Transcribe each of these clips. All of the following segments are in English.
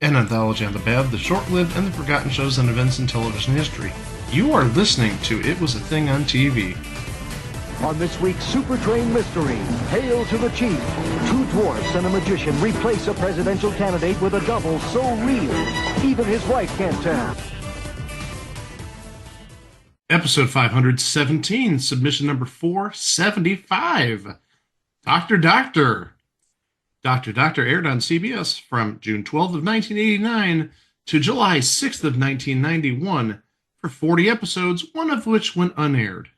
An anthology on the bad, the short-lived, and the forgotten shows and events in television history. You are listening to It Was a Thing on TV. On this week's Super Train Mystery, Hail to the Chief. Two dwarfs and a magician replace a presidential candidate with a double so real, even his wife can't tell. Episode 517, submission number 475. Dr. Doctor. Dr. Doctor aired on CBS from June 12th of 1989 to July 6th of 1991 for 40 episodes, one of which went unaired.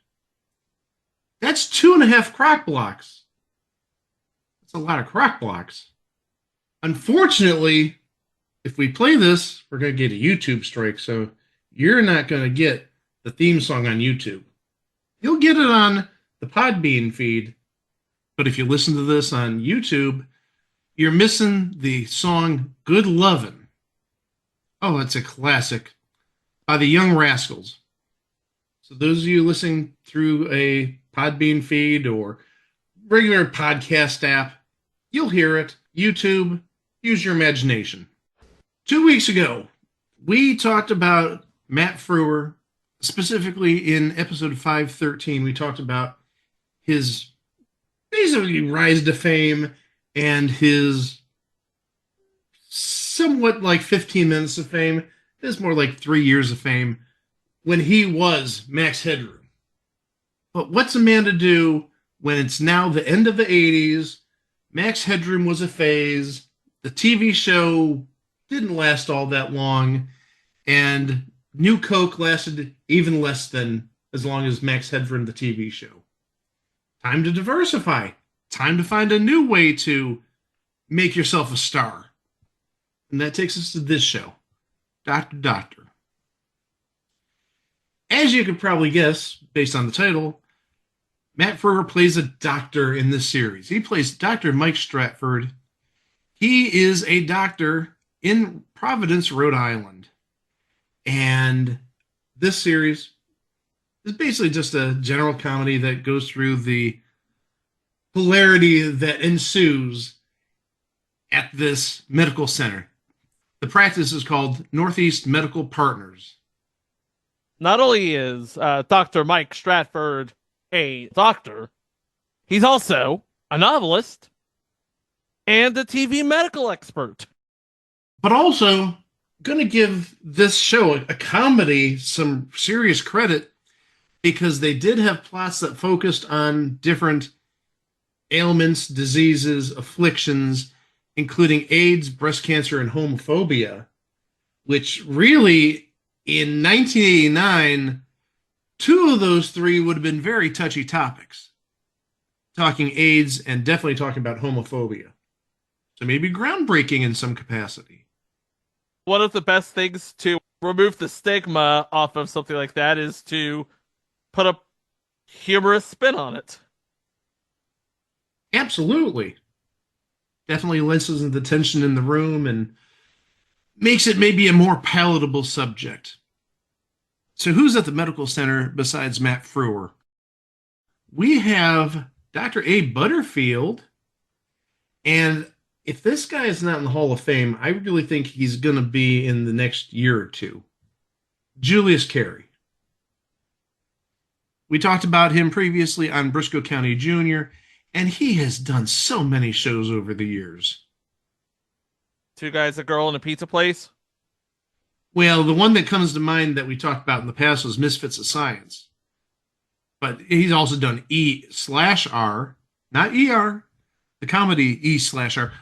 That's 2.5 crock blocks. That's a lot of crock blocks. Unfortunately, if we play this, we're going to get a YouTube strike, so you're not going to get the theme song on YouTube. You'll get it on the Podbean feed, but if you listen to this on YouTube, you're missing the song Good Lovin'. Oh, it's a classic by the Young Rascals. So those of you listening through a Podbean feed or regular podcast app, you'll hear it. YouTube, use your imagination. 2 weeks ago, we talked about Matt Frewer. Specifically in episode 513, we talked about his basically rise to fame and his somewhat like 15 minutes of fame. It's more like 3 years of fame when he was Max Headroom. But what's a man to do when it's now the end of the 80s? Max Headroom was a phase. The TV show didn't last all that long. And New Coke lasted even less than as long as Max Headroom, the TV show. Time to diversify. Time to find a new way to make yourself a star. And that takes us to this show, Dr. Doctor. As you could probably guess, based on the title, Matt Frewer plays a doctor in this series. He plays Dr. Mike Stratford. He is a doctor in Providence, Rhode Island. And this series is basically just a general comedy that goes through the hilarity that ensues at this medical center. The practice is called Northeast Medical Partners. Not only is Dr. Mike Stratford a doctor, he's also a novelist and a TV medical expert. But also going to give this show, a comedy, some serious credit because they did have plots that focused on different ailments, diseases, afflictions, including AIDS, breast cancer, and homophobia, which really, in 1989, two of those three would have been very touchy topics. Talking AIDS and definitely talking about homophobia. So maybe groundbreaking in some capacity. One of the best things to remove the stigma off of something like that is to put a humorous spin on it. Absolutely. Definitely lessens the tension in the room and makes it maybe a more palatable subject. So who's at the medical center besides Matt Frewer? We have Dr. A. Butterfield. And if this guy is not in the Hall of Fame, I really think he's going to be in the next year or two. Julius Carey. We talked about him previously on Briscoe County Jr., and he has done so many shows over the years. Two Guys, a Girl, and a Pizza Place? Well, the one that comes to mind that we talked about in the past was Misfits of Science. But he's also done E/R, not ER, the comedy E/R.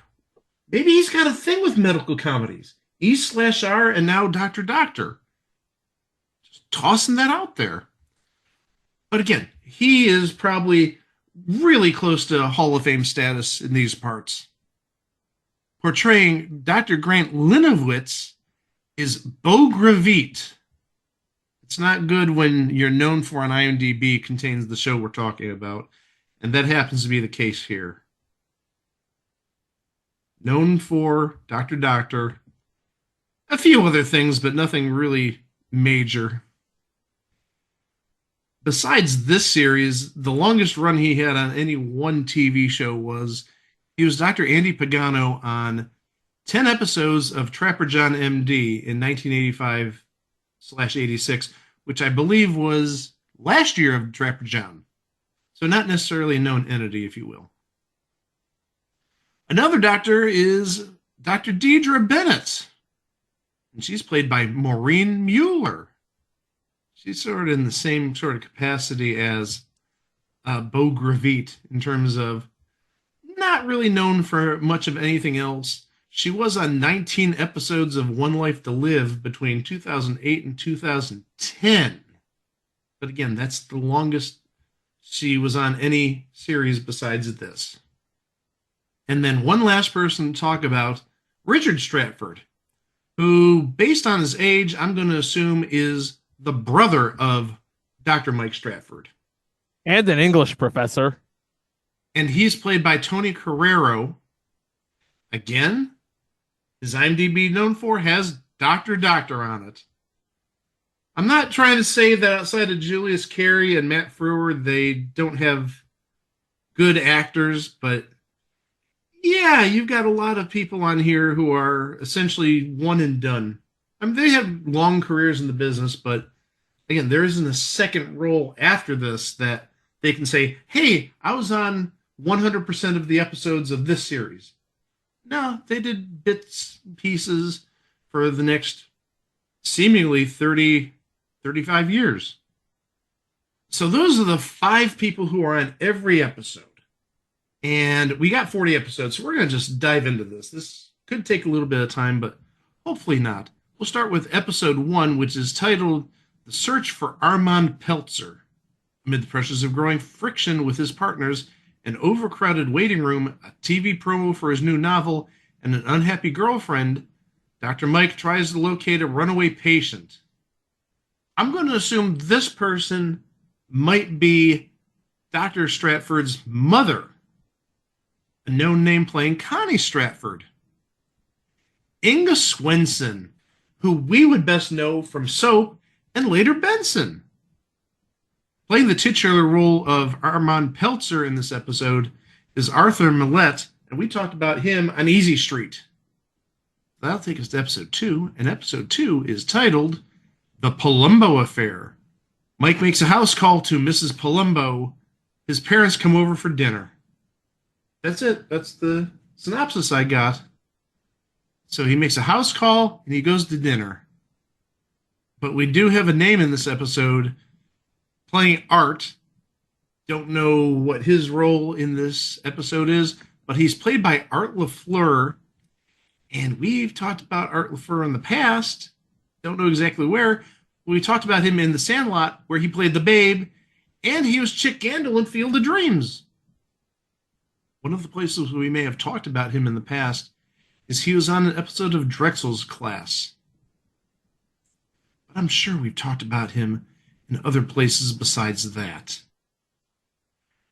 Maybe he's got a thing with medical comedies. E/R and now Dr. Doctor. Just tossing that out there. But again, he is probably really close to Hall of Fame status in these parts. Portraying Dr. Grant Linowitz is Beau Gravit. It's not good when you're known for on IMDb contains the show we're talking about, and that happens to be the case here. Known for Dr. Doctor, a few other things, but nothing really major. Besides this series, the longest run he had on any one TV show was he was Dr. Andy Pagano on 10 episodes of Trapper John MD in 1985/86, which I believe was last year of Trapper John. So not necessarily a known entity, if you will. Another doctor is Dr. Deidre Bennett. And she's played by Maureen Mueller. She's sort of in the same sort of capacity as Beau Gravit in terms of not really known for much of anything else. She was on 19 episodes of One Life to Live between 2008 and 2010. But again, that's the longest she was on any series besides this. And then one last person to talk about, Richard Stratford, who, based on his age, I'm going to assume is the brother of Dr. Mike Stratford. And an English professor. And he's played by Tony Carrero. Again, his IMDb known for has Dr. Doctor on it. I'm not trying to say that outside of Julius Carey and Matt Frewer, they don't have good actors, but yeah, you've got a lot of people on here who are essentially one and done. I mean, they have long careers in the business, but again, there isn't a second role after this that they can say, hey, I was on 100% of the episodes of this series. No, they did bits and pieces for the next seemingly 30, 35 years. So those are the 5 people who are on every episode. And we got 40 episodes, so we're going to just dive into this. This could take a little bit of time, but hopefully not. We'll start with episode 1, which is titled The Search for Armand Peltzer. Amid the pressures of growing friction with his partners, an overcrowded waiting room, a TV promo for his new novel, and an unhappy girlfriend, Dr. Mike tries to locate a runaway patient. I'm going to assume this person might be Dr. Stratford's mother, a known name playing Connie Stratford. Inga Swenson, who we would best know from Soap and later Benson. Playing the titular role of Armand Peltzer in this episode is Arthur Millette, and we talked about him on Easy Street. That'll take us to episode 2, and episode 2 is titled The Palumbo Affair. Mike makes a house call to Mrs. Palumbo. His parents come over for dinner. That's it. That's the synopsis I got. So he makes a house call and he goes to dinner. But we do have a name in this episode playing Art. Don't know what his role in this episode is, but he's played by Art LaFleur. And we've talked about Art LaFleur in the past. Don't know exactly where. We talked about him in The Sandlot, where he played the Babe, and he was Chick Gandil in Field of Dreams. One of the places we may have talked about him in the past is he was on an episode of Drexel's Class. But I'm sure we've talked about him in other places besides that.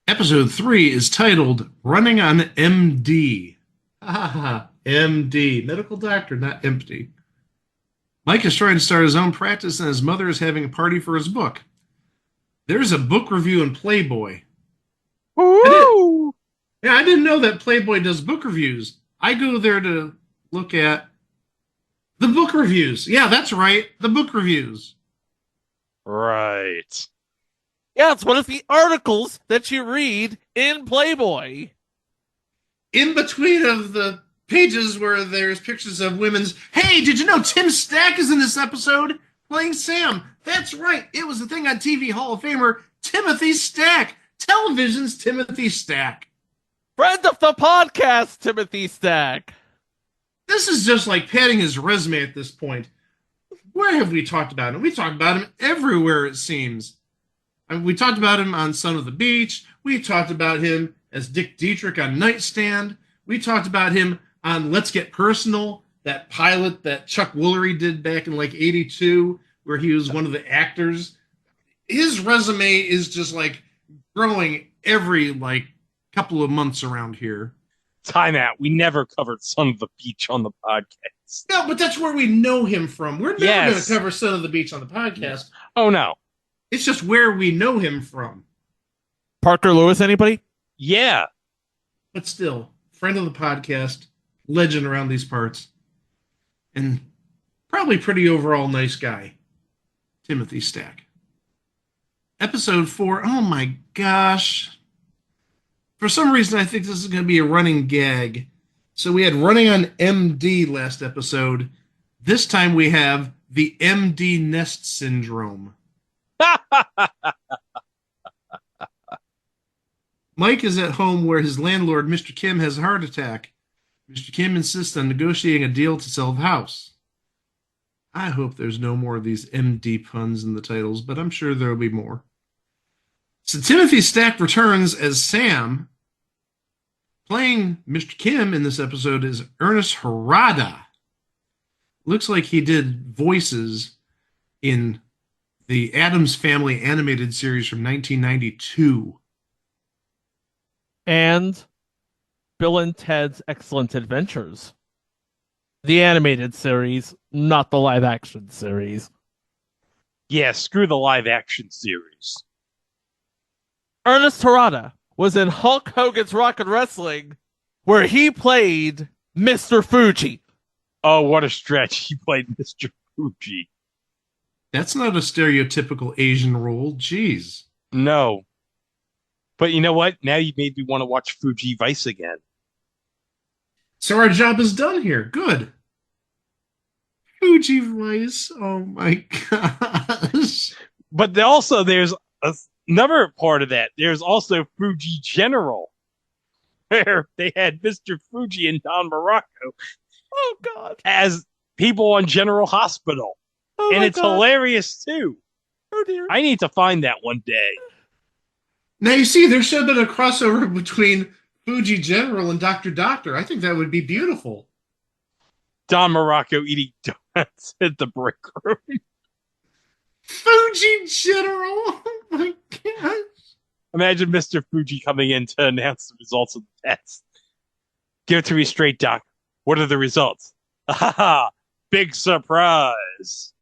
Episode 3 is titled Running on MD. MD. Medical doctor, not empty. Mike is trying to start his own practice and his mother is having a party for his book. There's a book review in Playboy. Woo! I didn't know that Playboy does book reviews. I go there to look at the book reviews. Yeah, that's right. The book reviews. Right. Yeah, it's one of the articles that you read in Playboy. In between of the pages where there's pictures of women's, hey, did you know Tim Stack is in this episode playing Sam? That's right. It was a thing on TV Hall of Famer Timothy Stack. Television's Timothy Stack. Friend of the podcast, Timothy Stack. This is just like padding his resume at this point. Where have we talked about him? We talked about him everywhere, it seems. I mean, we talked about him on Son of the Beach. We talked about him as Dick Dietrich on Nightstand. We talked about him on Let's Get Personal, that pilot that Chuck Woolery did back in like 82, where he was one of the actors. His resume is just like growing every like couple of months around here. Time out. We never covered Son of the Beach on the podcast. No, but that's where we know him from. We're never going to cover Son of the Beach on the podcast. Oh, no. It's just where we know him from. Parker Lewis, anybody? Yeah. But still, friend of the podcast, legend around these parts. And probably pretty overall nice guy. Timothy Stack. Episode 4, oh my gosh. For some reason, I think this is going to be a running gag. So we had Running on MD last episode. This time we have the MD Nest Syndrome. Mike is at home where his landlord, Mr. Kim, has a heart attack. Mr. Kim insists on negotiating a deal to sell the house. I hope there's no more of these MD puns in the titles, but I'm sure there'll be more. So Timothy Stack returns as Sam. Playing Mr. Kim in this episode is Ernest Harada. Looks like he did voices in the Addams Family animated series from 1992. And Bill and Ted's Excellent Adventures. The animated series, not the live action series. Yeah, screw the live action series. Ernest Harada was in Hulk Hogan's Rock and Wrestling, where he played Mr. Fuji. Oh, what a stretch. He played Mr. Fuji. That's not a stereotypical Asian role. Jeez. No. But you know what? Now you made me want to watch Fuji Vice again. So our job is done here. Good. Fuji Vice. Oh my gosh. But also there's another part of that. There's also Fuji General, where they had Mr. Fuji and Don Morocco Oh, God. as people on General Hospital. Oh, And my it's God. hilarious, too. Oh, dear. I need to find that one day. Now you see, there should have been a crossover between Fuji General and Dr. Doctor. I think that would be beautiful. Don Morocco eating donuts at the break room. Fuji General. Oh my gosh. Imagine Mr. Fuji coming in to announce the results of the test. Give it to me straight, Doc. What are the results? Ha! Big surprise.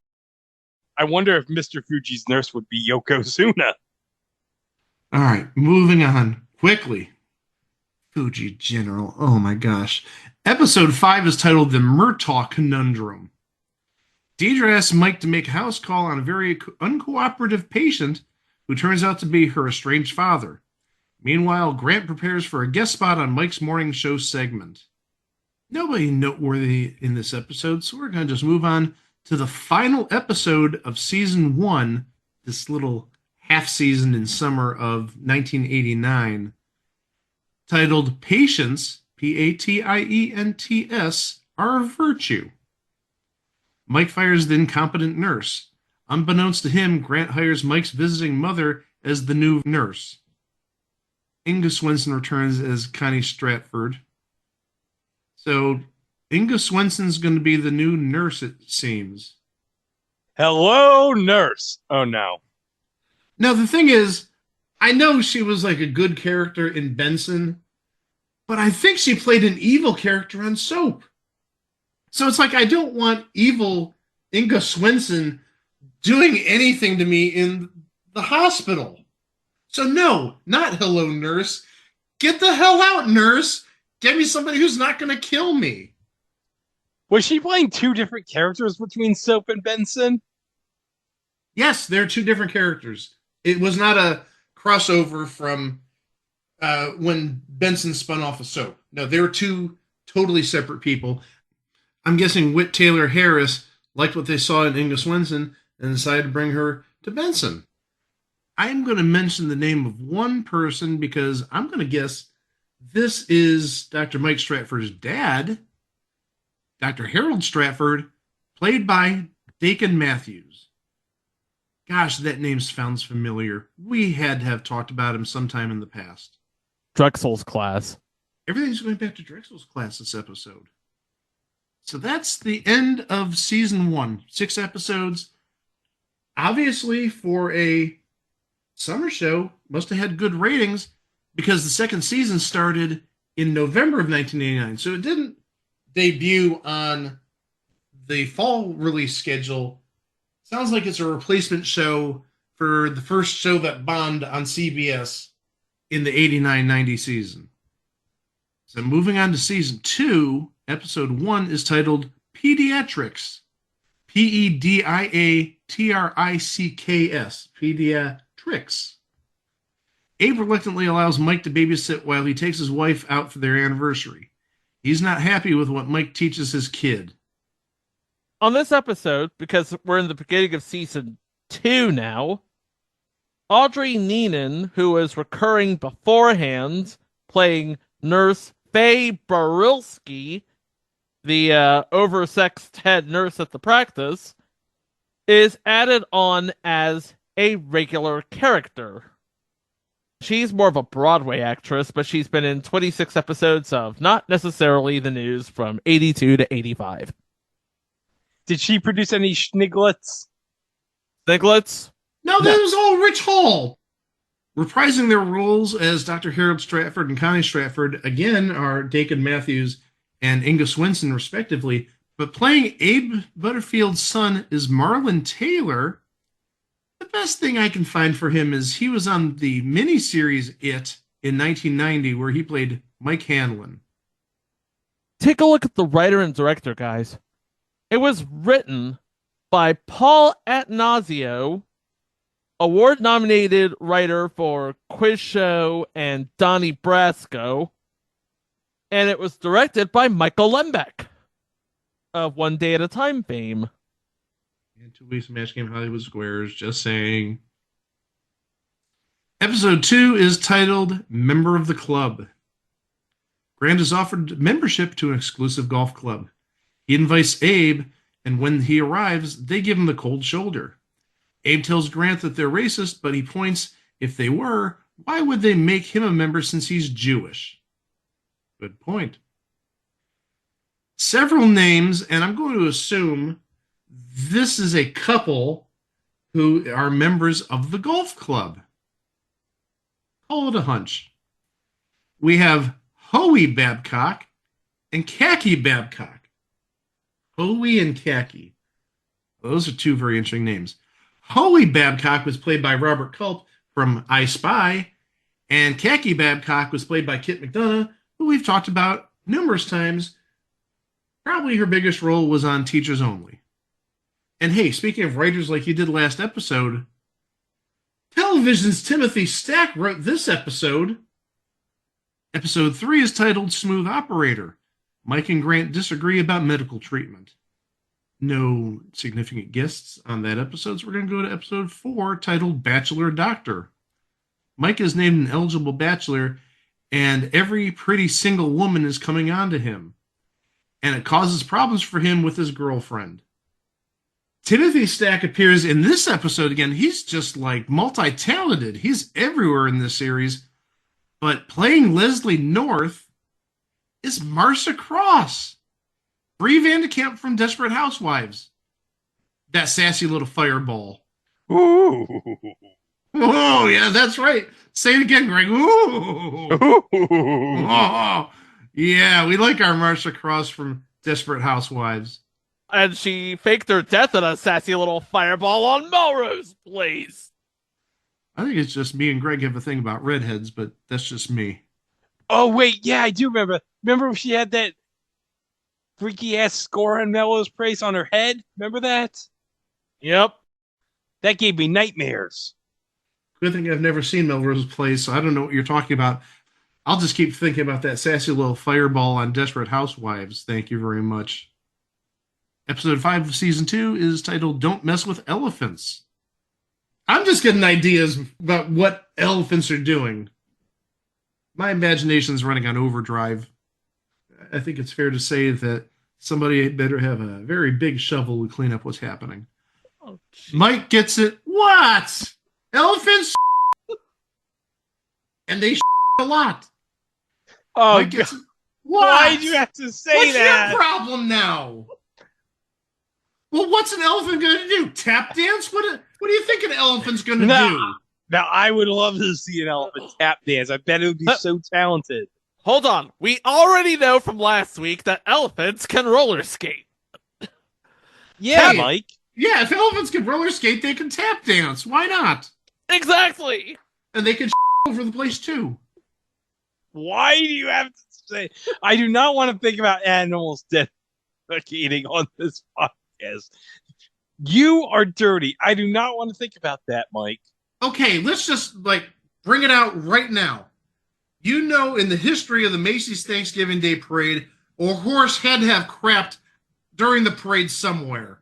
I wonder if Mr. Fuji's nurse would be Yokozuna. All right, moving on quickly. Fuji General. Oh my gosh. Episode 5 is titled The Murtaugh Conundrum. Deidre asks Mike to make a house call on a very uncooperative patient who turns out to be her estranged father. Meanwhile, Grant prepares for a guest spot on Mike's morning show segment. Nobody noteworthy in this episode, so we're going to just move on to the final episode of season 1, this little half season in summer of 1989, titled Patience, Patients, Are a Virtue. Mike fires the incompetent nurse. Unbeknownst to him, Grant hires Mike's visiting mother as the new nurse. Inga Swenson returns as Connie Stratford. So, Inga Swenson's going to be the new nurse, it seems. Hello, nurse. Oh, no. Now, the thing is, I know she was like a good character in Benson, but I think she played an evil character on Soap. So it's like I don't want evil Inga Swenson doing anything to me in the hospital. So no, not hello, nurse. Get the hell out, nurse. Get me somebody who's not going to kill me. Was she playing two different characters between Soap and Benson? Yes, they're two different characters. It was not a crossover from when Benson spun off of Soap. No, they were two totally separate people. I'm guessing Whit Taylor Harris liked what they saw in Inga Swenson and decided to bring her to Benson. I am going to mention the name of one person because I'm going to guess this is Dr. Mike Stratford's dad, Dr. Harold Stratford, played by Dakin Matthews. Gosh, that name sounds familiar. We had to have talked about him sometime in the past. Drexel's class. Everything's going back to Drexel's class this episode. So that's the end of season 1. 6 episodes. Obviously, for a summer show, must have had good ratings because the second season started in November of 1989. So it didn't debut on the fall release schedule. Sounds like it's a replacement show for the first show that bombed on CBS in the 89-90 season. So moving on to season 2, Episode 1 is titled Pediatrics. Pediatricks. Pediatrics. Abe reluctantly allows Mike to babysit while he takes his wife out for their anniversary. He's not happy with what Mike teaches his kid. On this episode, because we're in the beginning of season 2 now, Audrey Neenan, who was recurring beforehand, playing Nurse Faye Barilski, the oversexed head nurse at the practice, is added on as a regular character. She's more of a Broadway actress, but she's been in 26 episodes of not necessarily the news from 82 to 85. Did she produce any Schniglets? Sniglets? No, that was all Rich Hall. Reprising their roles as Dr. Harold Stratford and Connie Stratford, again, are Dakin Matthews and Inga Swenson, respectively. But playing Abe Butterfield's son is Marlon Taylor. The best thing I can find for him is he was on the miniseries It in 1990, where he played Mike Hanlon. Take a look at the writer and director, guys. It was written by Paul Attanasio, award-nominated writer for Quiz Show and Donnie Brasco, and it was directed by Michael Lembeck of One Day at a Time fame. And 2 weeks of Match Game Hollywood Squares, just saying. Episode 2 is titled Member of the Club. Grant is offered membership to an exclusive golf club. He invites Abe, and when he arrives, they give him the cold shoulder. Abe tells Grant that they're racist, but he points, if they were, why would they make him a member since he's Jewish? Good point. Several names, and I'm going to assume this is a couple who are members of the golf club. Call it a hunch. We have Hoey Babcock and Khaki Babcock. Hoey and Khaki. Those are two very interesting names. Hoey Babcock was played by Robert Culp from I Spy, and Khaki Babcock was played by Kit McDonough, who we've talked about numerous times. Probably her biggest role was on Teachers Only. And hey, speaking of writers like you did last episode, television's Timothy Stack wrote this episode. Episode 3 is titled Smooth Operator. Mike and Grant disagree about medical treatment. No significant guests on that episode, so we're going to go to episode 4, titled Bachelor Doctor. Mike is named an eligible bachelor, and every pretty single woman is coming on to him. And it causes problems for him with his girlfriend. Timothy Stack appears in this episode again. He's just like multi-talented. He's everywhere in this series. But playing Leslie North is Marcia Cross. Bree Vandekamp from Desperate Housewives. That sassy little fireball. Ooh. Oh, yeah, that's right. Say it again, Greg. Ooh. Oh, yeah, we like our Marcia Cross from Desperate Housewives. And she faked her death in a sassy little fireball on Melrose Place. I think it's just me and Greg have a thing about redheads, but that's just me. Oh, wait, yeah, I do remember. Remember when she had that freaky-ass score on Melrose Place on her head? Remember that? Yep. That gave me nightmares. Good thing I've never seen Melrose Place, so I don't know what you're talking about. I'll just keep thinking about that sassy little fireball on Desperate Housewives. Thank you very much. Episode 5 of Season 2 is titled Don't Mess with Elephants. I'm just getting ideas about what elephants are doing. My imagination's running on overdrive. I think it's fair to say that somebody better have a very big shovel to clean up what's happening. Oh, Mike gets it. What? Elephants and they a lot. Oh, Mike gets it. What? why did you have to say What's that? your problem now? Well, what's an elephant going to do? Tap dance? What do you think an elephant's going to do? Now, I would love to see an elephant tap dance. I bet it would be so talented. Hold on. We already know from last week that elephants can roller skate. Yeah, Hey. Mike. Yeah, if elephants can roller skate, they can tap dance. Why not? Exactly. And they can over the place too. Why do you have to saying. I do not want to think about animals defecating on this podcast. You are dirty. I do not want to think about that, Mike. Okay, let's just bring it out right now. You know, in the history of the Macy's Thanksgiving Day Parade, a horse had to have crapped during the parade somewhere.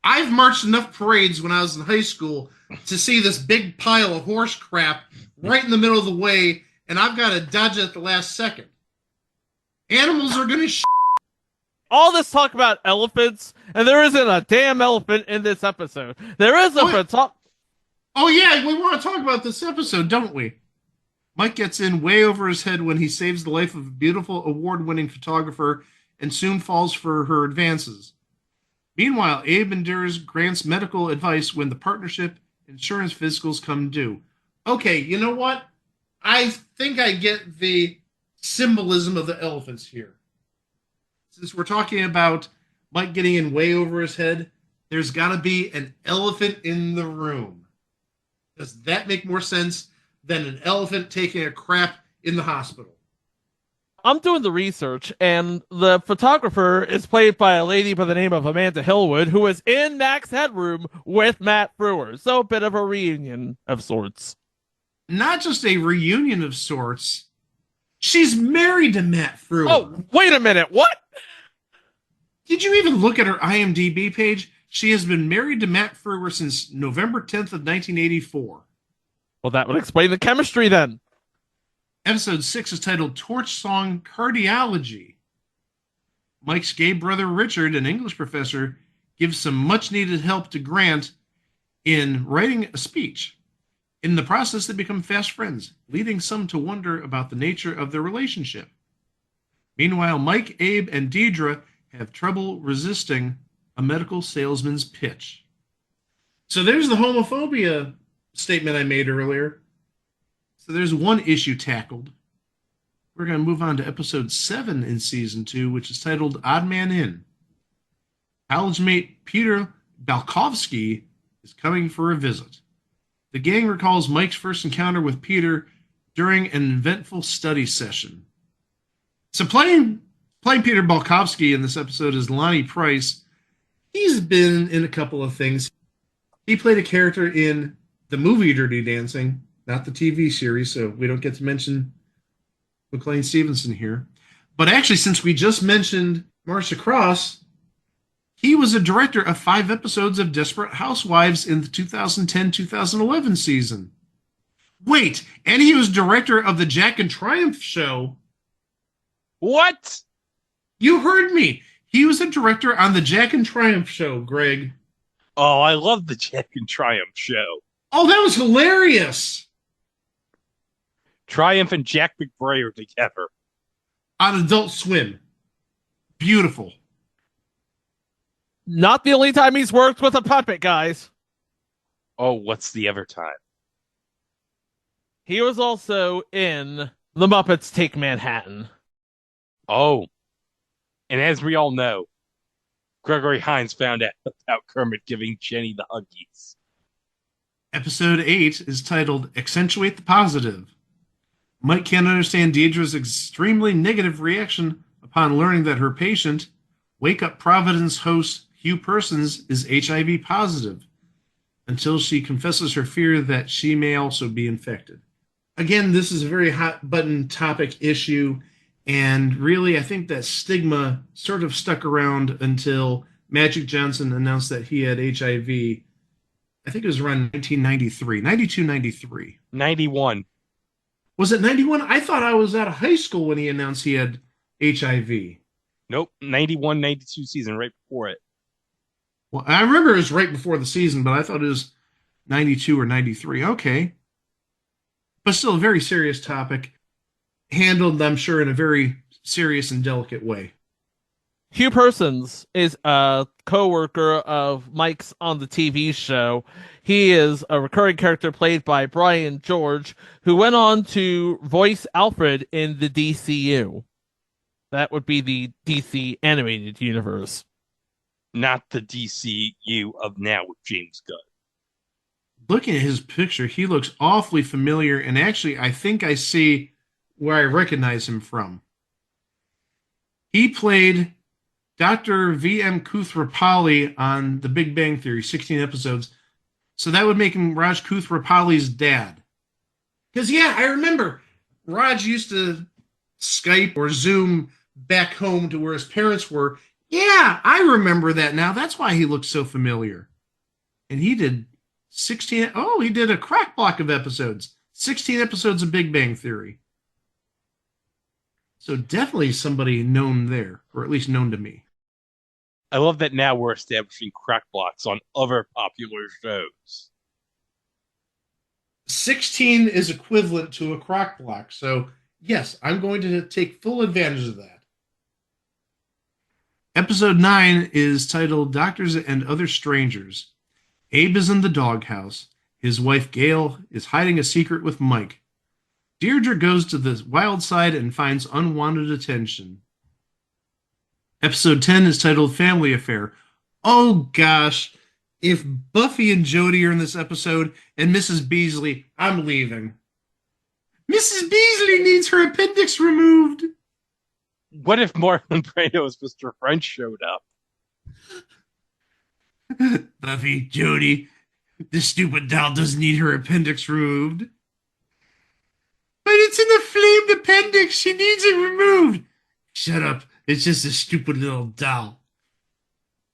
I've marched enough parades when I was in high school to see this big pile of horse crap right in the middle of the way, and I've got to dodge it at the last second. Animals are going to All this talk about elephants, and there isn't a damn elephant in this episode. There is Oh, yeah, we want to talk about this episode, don't we? Mike gets in way over his head when he saves the life of a beautiful award-winning photographer and soon falls for her advances. Meanwhile, Abe endures Grant's medical advice when the partnership insurance physicals come due. Okay, you know what? I think I get the symbolism of the elephants here. Since we're talking about Mike getting in way over his head, there's got to be an elephant in the room. Does that make more sense than an elephant taking a crap in the hospital? I'm doing the research, and the photographer is played by a lady by the name of Amanda Hillwood, who was in Max Headroom with Matt Frewer. So a bit of a reunion of sorts. Not just a reunion of sorts. She's married to Matt Frewer. Oh, wait a minute. What? Did you even look at her IMDb page? She has been married to Matt Frewer since November 10th of 1984. Well, that would explain the chemistry then. Episode 6 is titled Torch Song Cardiology. Mike's gay brother Richard, an English professor, gives some much-needed help to Grant in writing a speech. In the process, they become fast friends, leading some to wonder about the nature of their relationship. Meanwhile, Mike, Abe, and Deidre have trouble resisting a medical salesman's pitch. So there's the homophobia statement I made earlier. So there's one issue tackled. We're going to move on to episode 7 in season 2, which is titled Odd Man In. College mate Peter Balkovsky is coming for a visit. The gang recalls Mike's first encounter with Peter during an eventful study session. So playing Peter Balkovsky in this episode is Lonnie Price. He's been in a couple of things. He played a character in the movie Dirty Dancing, not the TV series, so we don't get to mention McLean Stevenson here. But actually, since we just mentioned Marcia Cross, he was a director of 5 episodes of Desperate Housewives in the 2010-2011 season. Wait, and he was director of the Jack and Triumph show. What? You heard me. He was a director on the Jack and Triumph show, Greg. Oh, I love the Jack and Triumph show. Oh, that was hilarious. Triumph and Jack McBrayer are together. On Adult Swim. Beautiful. Not the only time he's worked with a puppet, guys. Oh, what's the other time? He was also in The Muppets Take Manhattan. Oh. And as we all know, Gregory Hines found out about Kermit giving Jenny the Huggies. Episode 8 is titled Accentuate the Positive. Mike can't understand Deidre's extremely negative reaction upon learning that her patient, Wake Up Providence host Hugh Persons, is HIV positive, until she confesses her fear that she may also be infected. Again, this is a very hot button topic issue, and really I think that stigma sort of stuck around until Magic Johnson announced that he had HIV. I think it was around 1993, 92, 93. 91. Was it 91? I thought I was out of high school when he announced he had HIV. Nope, 91, 92 season, right before it. Well, I remember it was right before the season, but I thought it was 92 or 93. Okay. But still a very serious topic. Handled, I'm sure, in a very serious and delicate way. Hugh Persons is a co-worker of Mike's on the TV show. He is a recurring character played by Brian George, who went on to voice Alfred in the DCU. That would be the DC animated universe. Not the DCU of now with James Gunn. Looking at his picture, he looks awfully familiar, and actually, I think I see where I recognize him from. He played Dr. V.M. Kuthrapali on The Big Bang Theory, 16 episodes. So that would make him Raj Kuthrapali's dad. Because, yeah, I remember Raj used to Skype or Zoom back home to where his parents were. Yeah, I remember that now. That's why he looked so familiar. And he did 16. Oh, he did a crack block of episodes. 16 episodes of Big Bang Theory. So definitely somebody known there, or at least known to me. I love that now we're establishing crack blocks on other popular shows. 16 is equivalent to a crack block. So, yes, I'm going to take full advantage of that. Episode 9 is titled Doctors and Other Strangers. Abe is in the doghouse. His wife Gail is hiding a secret with Mike. Deirdre goes to the wild side and finds unwanted attention. Episode 10 is titled Family Affair. Oh gosh, if Buffy and Jody are in this episode and Mrs. Beasley, I'm leaving. Mrs. Beasley needs her appendix removed. What if Marlon Brando's Mr. French showed up? Buffy, Jody, this stupid doll doesn't need her appendix removed. But it's an inflamed appendix. She needs it removed. Shut up. It's just a stupid little doll.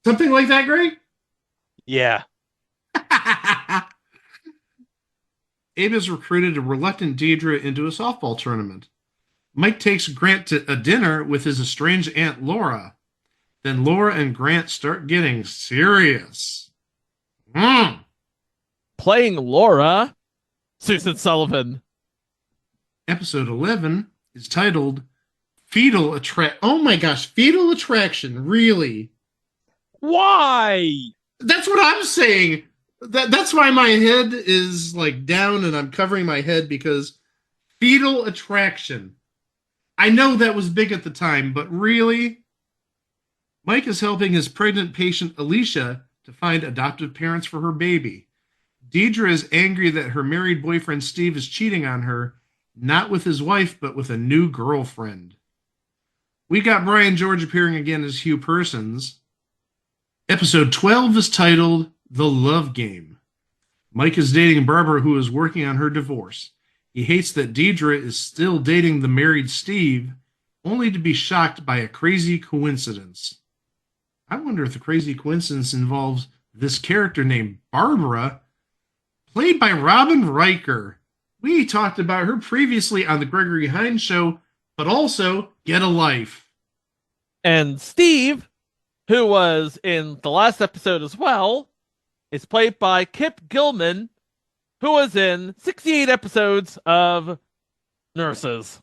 Something like that, Greg? Yeah. Abe has recruited a reluctant Deirdre into a softball tournament. Mike takes Grant to a dinner with his estranged Aunt Laura. Then Laura and Grant start getting serious. Playing Laura, Susan Sullivan. Episode 11 is titled Fetal Attraction. Oh my gosh, Fetal Attraction, really? Why? That's what I'm saying. That's why my head is like down and I'm covering my head, because Fetal Attraction. I know that was big at the time, but really? Mike is helping his pregnant patient Alicia to find adoptive parents for her baby. Deidre is angry that her married boyfriend Steve is cheating on her, not with his wife, but with a new girlfriend. We got Brian George appearing again as Hugh Persons. Episode 12 is titled The Love Game. Mike is dating Barbara, who is working on her divorce. He hates that Deidre is still dating the married Steve, only to be shocked by a crazy coincidence. I wonder if the crazy coincidence involves this character named Barbara, played by Robin Riker. We talked about her previously on the Gregory Hines Show, but also Get a Life. And Steve, who was in the last episode as well, is played by Kip Gilman, who was in 68 episodes of Nurses,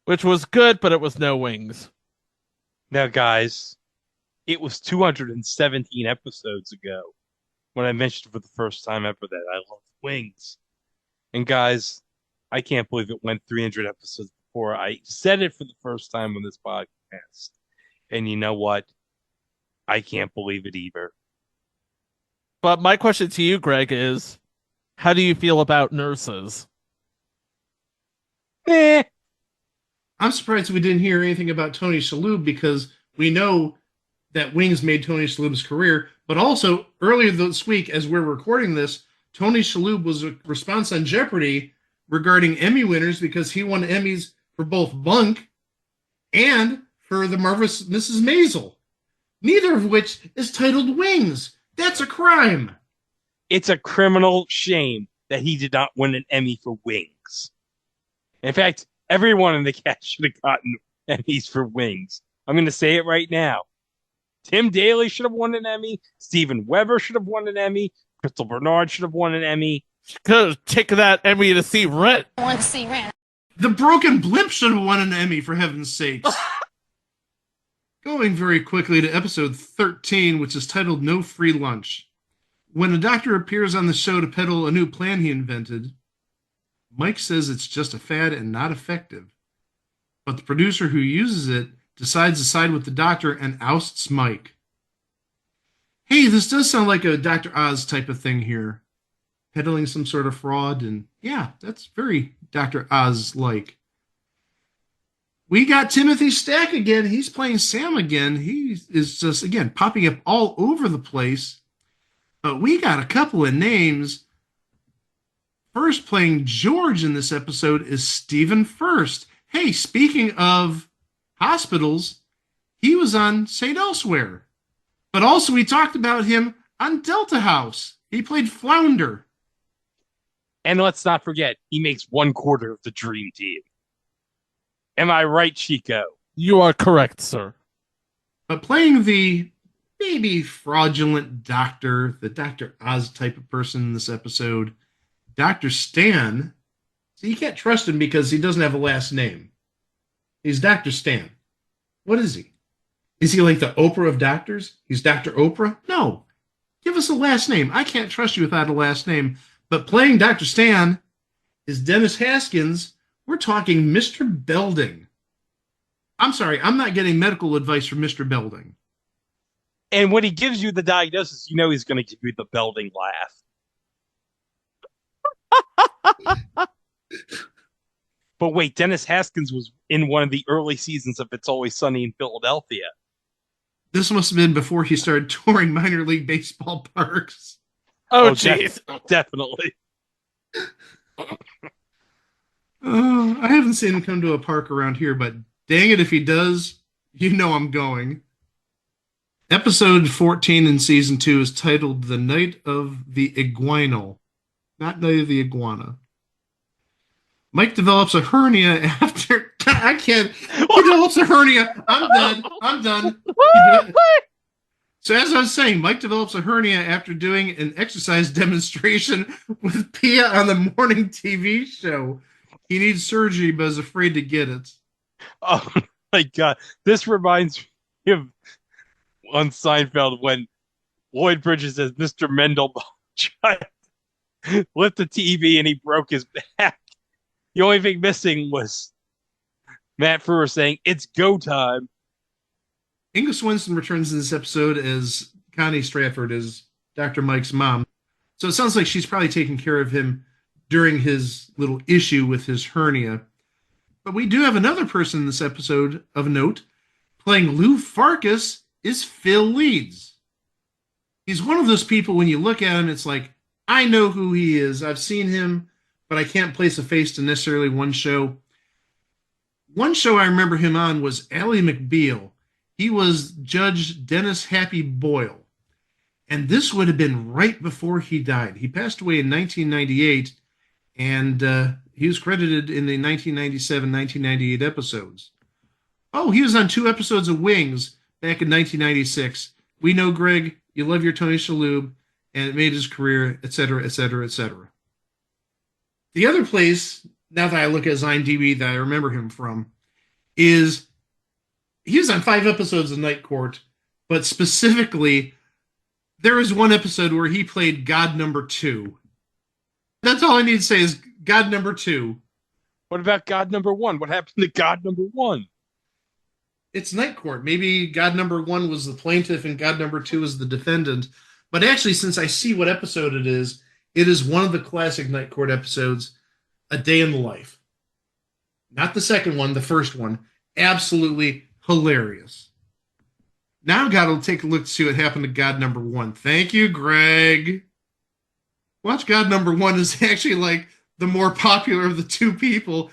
which was good, but it was no wings. Now, guys, it was 217 episodes ago when I mentioned for the first time ever that I love Wings. And guys, I can't believe it went 300 episodes before I said it for the first time on this podcast. And you know what? I can't believe it either. But my question to you, Greg, is how do you feel about Nurses? Eh. I'm surprised we didn't hear anything about Tony Shalhoub, because we know that Wings made Tony Shalhoub's career. But also, earlier this week, as we're recording this, Tony Shalhoub was a response on Jeopardy regarding Emmy winners, because he won Emmys for both Bunk and for The Marvelous Mrs. Maisel, neither of which is titled Wings. That's a crime. It's a criminal shame that he did not win an Emmy for Wings. In fact, everyone in the cast should have gotten Emmys for Wings. I'm going to say it right now. Tim Daly should have won an Emmy. Steven Weber should have won an Emmy. Crystal Bernard should have won an Emmy. Could have taken that Emmy to see Rent. I want to see Rent. The Broken Blimp should have won an Emmy, for heaven's sakes. Going very quickly to episode 13, which is titled No Free Lunch. When a doctor appears on the show to peddle a new plan he invented, Mike says it's just a fad and not effective. But the producer who uses it decides to side with the doctor and ousts Mike. Hey, this does sound like a Dr. Oz type of thing here. Peddling some sort of fraud, and yeah, that's very Dr. Oz-like. We got Timothy Stack again. He's playing Sam again. He is just, again, popping up all over the place. But we got a couple of names. First, playing George in this episode is Stephen First. Hey, speaking of hospitals, he was on St. Elsewhere. But also, we talked about him on Delta House. He played Flounder. And let's not forget, he makes 1/4 of the Dream Team. Am I right, Chico? You are correct, sir. But playing the maybe fraudulent doctor, the Dr. Oz type of person in this episode, Dr. Stan. So you can't trust him because he doesn't have a last name. He's Dr. Stan. What is he? Is he like the Oprah of doctors? He's Dr. Oprah? No. Give us a last name. I can't trust you without a last name. But playing Dr. Stan is Dennis Haskins. We're talking Mr. Belding. I'm sorry, I'm not getting medical advice from Mr. Belding. And when he gives you the diagnosis, you know he's going to give you the Belding laugh. But wait, Dennis Haskins was in one of the early seasons of It's Always Sunny in Philadelphia. This must have been before he started touring minor league baseball parks. Oh, jeez. Definitely. I haven't seen him come to a park around here, but dang it, if he does, you know I'm going. Episode 14 in season 2 is titled The Night of the Iguanal, not Night of the Iguana. Mike develops a hernia after... I can't... He develops a hernia. I'm done. So as I was saying, Mike develops a hernia after doing an exercise demonstration with Pia on the morning TV show. He needs surgery, but is afraid to get it. Oh, my God. This reminds me of on Seinfeld when Lloyd Bridges says Mr. Mendelbaum tried to lift the TV and he broke his back. The only thing missing was Matt Frewer saying, "It's go time." Inga Swenson returns in this episode as Connie Stratford, as Dr. Mike's mom. So it sounds like she's probably taking care of him during his little issue with his hernia. But we do have another person in this episode of note. Playing Lou Farkas is Phil Leeds. He's one of those people, when you look at him, it's like, I know who he is. I've seen him, but I can't place a face to necessarily one show. One show I remember him on was Ally McBeal. He was Judge Dennis Happy Boyle. And this would have been right before he died. He passed away in 1998, and he was credited in the 1997-1998 episodes. Oh, he was on 2 episodes of Wings back in 1996. We know, Greg, you love your Tony Shalhoub, and it made his career, etc., etc., etc. The other place, now that I look at his IMDb that I remember him from, is he was on 5 episodes of Night Court, but specifically, there was one episode where he played God Number 2. That's all I need to say is God Number 2. What about God Number 1? What happened to God Number 1? It's Night Court. Maybe God Number 1 was the plaintiff and God Number 2 is the defendant. But actually, since I see what episode it is one of the classic Night Court episodes, A Day in the Life. Not the second one, the first one. Absolutely hilarious. Now God will take a look to see what happened to God Number 1. Thank you, Greg. Watch God Number 1 is actually like the more popular of the 2 people,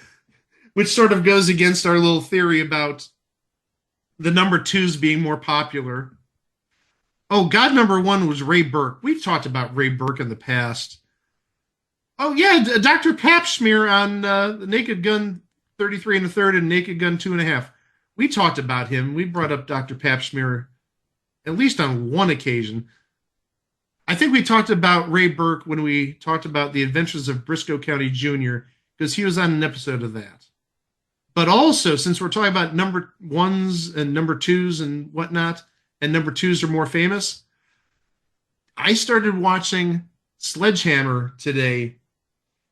which sort of goes against our little theory about the number 2s being more popular. Oh, God Number 1 was Ray Burke. We've talked about Ray Burke in the past. Oh, yeah, Dr. Papsmear on the Naked Gun 33 1/3 and Naked Gun 2 1/2. We talked about him. We brought up Dr. Papsmear at least on one occasion. I think we talked about Ray Burke when we talked about the Adventures of Briscoe County Jr., because he was on an episode of that. But also, since we're talking about number 1s and number 2s and whatnot, and number 2s are more famous, I started watching Sledgehammer today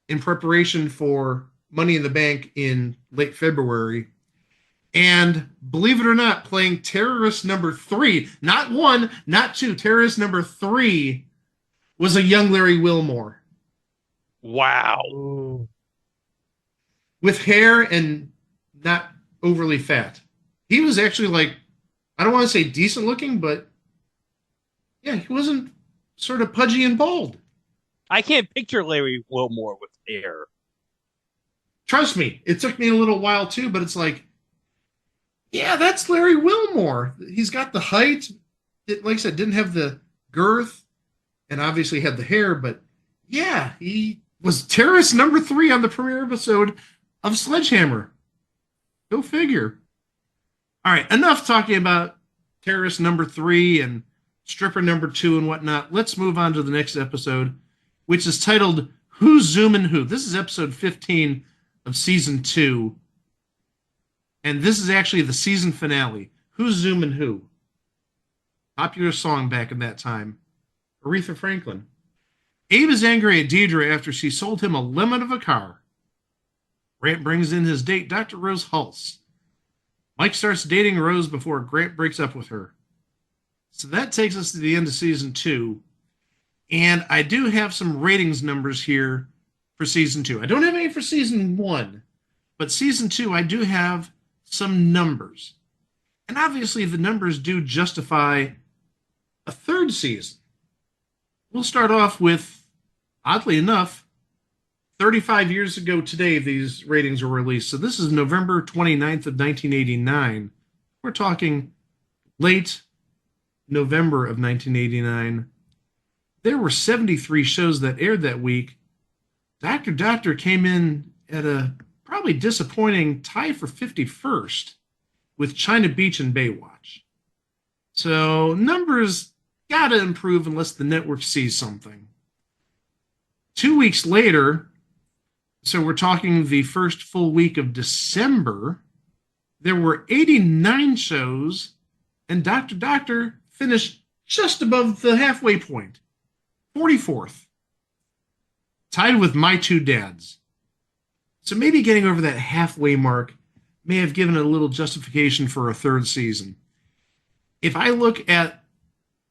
in preparation for Money in the Bank in late February. And believe it or not, playing terrorist number 3, not 1, not 2, terrorist number 3 was a young Larry Wilmore. Wow. Ooh. With hair and not overly fat. He was actually like, I don't want to say decent looking, but yeah, he wasn't sort of pudgy and bald. I can't picture Larry Wilmore with hair. Trust me, it took me a little while too, but it's like, yeah, that's Larry Wilmore. He's got the height. It, like I said, didn't have the girth and obviously had the hair, but yeah, he was terrorist number 3 on the premiere episode of Sledgehammer. Go figure. All right, enough talking about terrorist number 3 and stripper number 2 and whatnot. Let's move on to the next episode, which is titled Who's Zoomin' Who? This is episode 15 of season 2. And this is actually the season finale. Who's Zoomin' Who? Popular song back in that time. Aretha Franklin. Abe is angry at Deidre after she sold him a lemon of a car. Grant brings in his date, Dr. Rose Hulse. Mike starts dating Rose before Grant breaks up with her. So that takes us to the end of season 2. And I do have some ratings numbers here for season 2. I don't have any for season 1, but season 2, I do have some numbers. And obviously the numbers do justify a third season. We'll start off with, oddly enough, 35 years ago today, these ratings were released. So this is November 29th of 1989. We're talking late November of 1989. There were 73 shows that aired that week. Dr. Doctor came in at a probably disappointing tie for 51st with China Beach and Baywatch. So numbers gotta improve unless the network sees something. 2 weeks later, so we're talking the first full week of December, there were 89 shows, and Dr. Doctor finished just above the halfway point, 44th, tied with My Two Dads. So maybe getting over that halfway mark may have given it a little justification for a third season. If I look at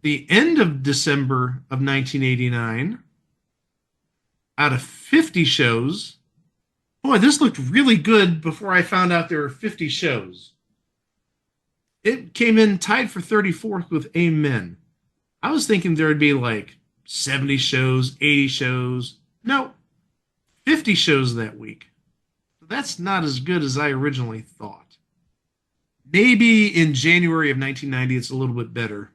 the end of December of 1989, out of 50 shows, boy, this looked really good before I found out there were 50 shows. It came in tied for 34th with Amen. I was thinking there would be like 70 shows, 80 shows. No, 50 shows that week. That's not as good as I originally thought. Maybe in January of 1990, it's a little bit better.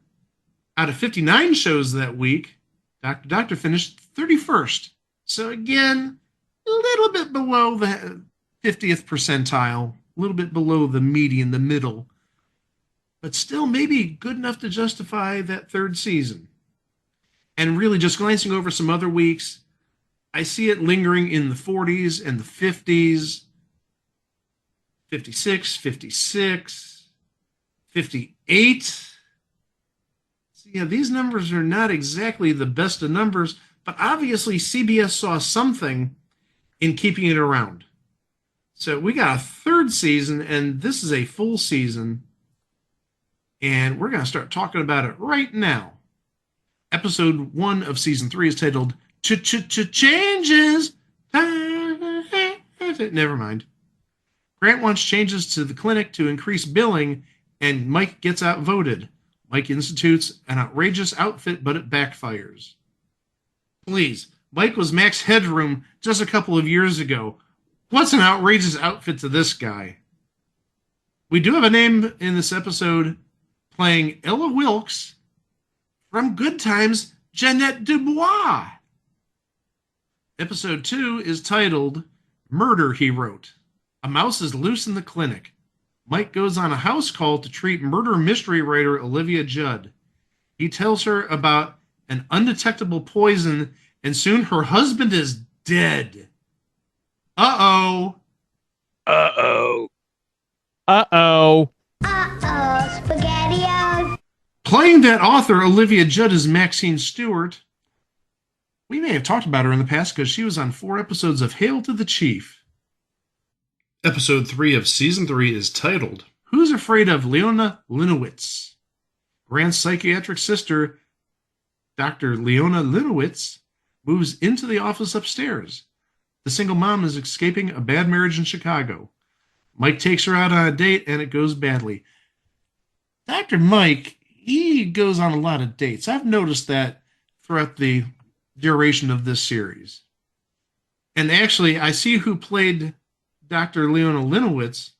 Out of 59 shows that week, Dr. Doctor finished 31st. So again, a little bit below the 50th percentile, a little bit below the median, the middle. But still maybe good enough to justify that third season. And really just glancing over some other weeks, I see it lingering in the 40s and the 50s, 56, 56, 58. So yeah, these numbers are not exactly the best of numbers, but obviously CBS saw something in keeping it around. So we got a third season, and this is a full season, and we're going to start talking about it right now. Episode 1 of season 3 is titled Changes. Never mind. Grant wants changes to the clinic to increase billing, and Mike gets outvoted. Mike institutes an outrageous outfit, but it backfires. Please, Mike was Max Headroom just a couple of years ago. What's an outrageous outfit to this guy? We do have a name in this episode playing Ella Wilkes from Good Times, Jeanette Dubois. Episode 2 is titled Murder, He Wrote. A mouse is loose in the clinic. Mike goes on a house call to treat murder mystery writer Olivia Judd. He tells her about an undetectable poison, and soon her husband is dead. Uh-oh. Uh-oh. Uh-oh. Uh-oh, SpaghettiOs. Playing that author, Olivia Judd, is Maxine Stewart. We may have talked about her in the past because she was on 4 episodes of Hail to the Chief. Episode 3 of Season 3 is titled, Who's Afraid of Leona Linowitz? Grant's psychiatric sister, Dr. Leona Linowitz, moves into the office upstairs. The single mom is escaping a bad marriage in Chicago. Mike takes her out on a date, and it goes badly. Dr. Mike, he goes on a lot of dates. I've noticed that throughout the duration of this series. And actually, I see who played Dr. Leona Linowitz.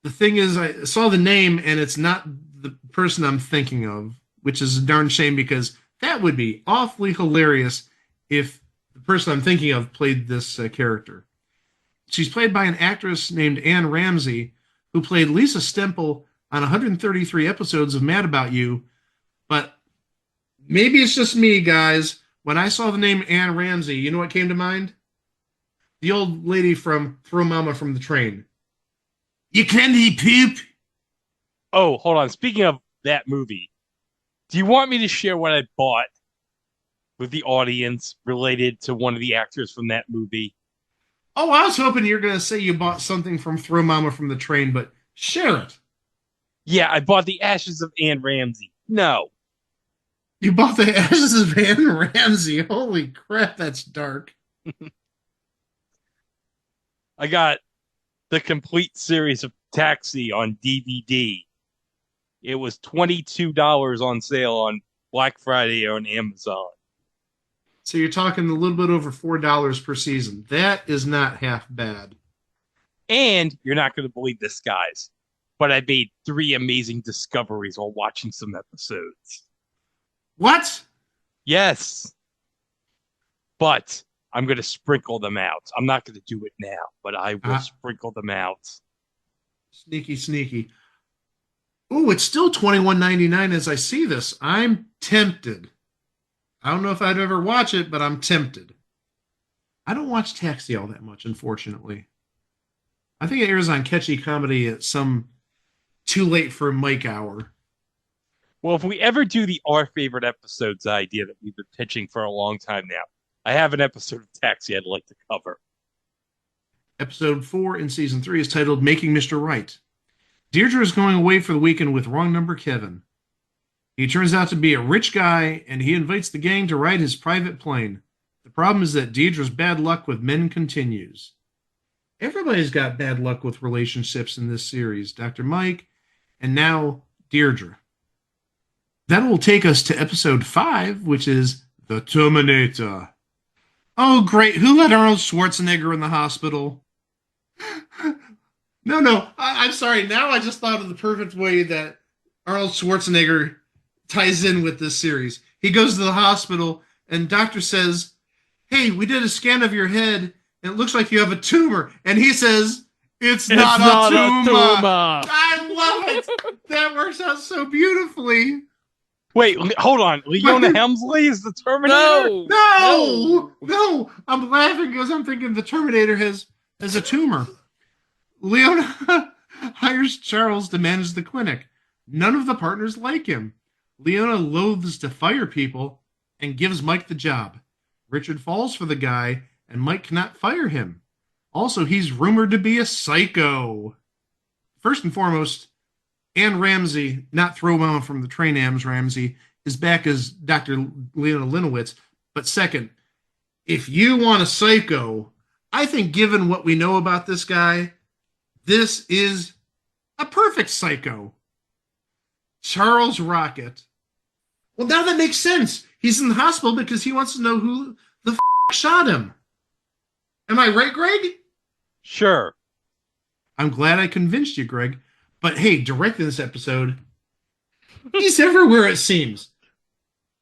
The thing is, I saw the name, and it's not the person I'm thinking of, which is a darn shame because that would be awfully hilarious if the person I'm thinking of played this character. She's played by an actress named Anne Ramsey, who played Lisa Stemple on 133 episodes of Mad About You. But maybe it's just me, guys. When I saw the name Anne Ramsey, you know what came to mind? The old lady from Throw Mama from the Train. You candy poop. Oh, hold on. Speaking of that movie, do you want me to share what I bought with the audience related to one of the actors from that movie? Oh, I was hoping you were going to say you bought something from Throw Mama from the Train, but share it. Yeah, I bought the Ashes of Anne Ramsey. No. You bought the Ashes of Anne Ramsey. Holy crap, that's dark. I got the complete series of Taxi on DVD. It was $22 on sale on Black Friday on Amazon. So you're talking a little bit over $4 per season. That is not half bad. And you're not going to believe this, guys, but I made 3 amazing discoveries while watching some episodes. What? Yes. But I'm going to sprinkle them out. I'm not going to do it now, but I will sprinkle them out. Sneaky, sneaky. Ooh, it's still $21.99 as I see this. I'm tempted. I don't know if I'd ever watch it, but I'm tempted. I don't watch Taxi all that much, unfortunately. I think it airs on Catchy Comedy at some too late for Mike hour. Well, if we ever do the Our Favorite Episodes idea that we've been pitching for a long time now, I have an episode of Taxi I'd like to cover. Episode 4 in Season 3 is titled Making Mr. Right. Deirdre is going away for the weekend with wrong number Kevin. He turns out to be a rich guy, and he invites the gang to ride his private plane. The problem is that Deirdre's bad luck with men continues. Everybody's got bad luck with relationships in this series. Dr. Mike, and now Deirdre. That will take us to episode 5, which is The Terminator. Oh, great. Who let Arnold Schwarzenegger in the hospital? No. I'm sorry. Now I just thought of the perfect way that Arnold Schwarzenegger ties in with this series. He goes to the hospital, and doctor says, hey, we did a scan of your head, and it looks like you have a tumor. And he says, it's not a tumor. I love it. That works out so beautifully. Wait, hold on. Leona Helmsley is the Terminator? No. I'm laughing because I'm thinking the Terminator has a tumor. Leona hires Charles to manage the clinic. None of the partners like him. Leona loathes to fire people and gives Mike the job. Richard falls for the guy, and Mike cannot fire him. Also, he's rumored to be a psycho. First and foremost, Anne Ramsey, not Throw Mama from the Train, Ams Ramsey, is back as Dr. Leona Linowitz. But second, if you want a psycho, I think given what we know about this guy, this is a perfect psycho. Charles Rocket. Well, now that makes sense. He's in the hospital because he wants to know who the shot him. Am I right, Greg? Sure. I'm glad I convinced you, Greg. But hey, directing this episode, he's everywhere, it seems.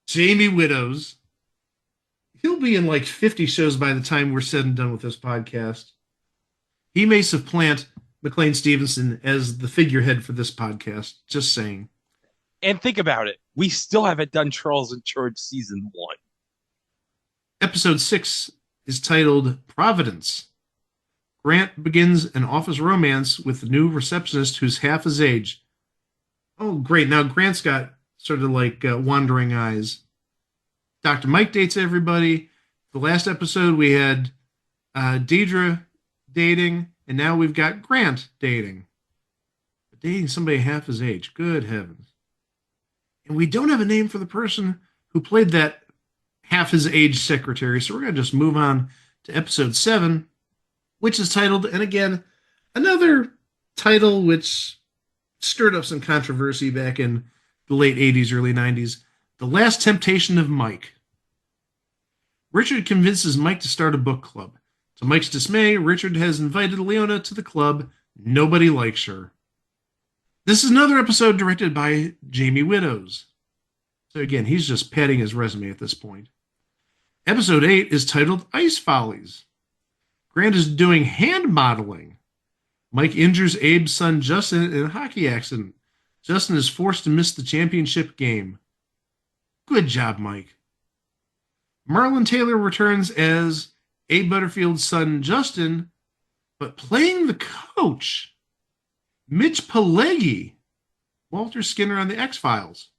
Jamie Widows. He'll be in like 50 shows by the time we're said and done with this podcast. He may supplant McLean Stevenson as the figurehead for this podcast. Just saying. And think about it. We still haven't done Charles in Charge Season 1. Episode 6 is titled Providence. Grant begins an office romance with the new receptionist who's half his age. Oh, great. Now Grant's got sort of like wandering eyes. Dr. Mike dates everybody. The last episode we had Deidre dating, and now we've got Grant dating. Dating somebody half his age. Good heavens. And we don't have a name for the person who played that half his age secretary, so we're going to just move on to episode 7, which is titled, and again, Another title which stirred up some controversy back in the late 80s, early 90s, The Last Temptation of Mike. Richard convinces Mike to start a book club. To Mike's dismay, Richard has invited Leona to the club. Nobody likes her. This is another episode directed by Jamie Widows. So again, he's just padding his resume at this point. Episode 8 is titled Ice Follies. Grant is doing hand modeling. Mike injures Abe's son Justin in a hockey accident. Justin is forced to miss the championship game. Good job, Mike. Marlon Taylor returns as Abe Butterfield's son Justin, but playing the coach, Mitch Pileggi, Walter Skinner on the X-Files.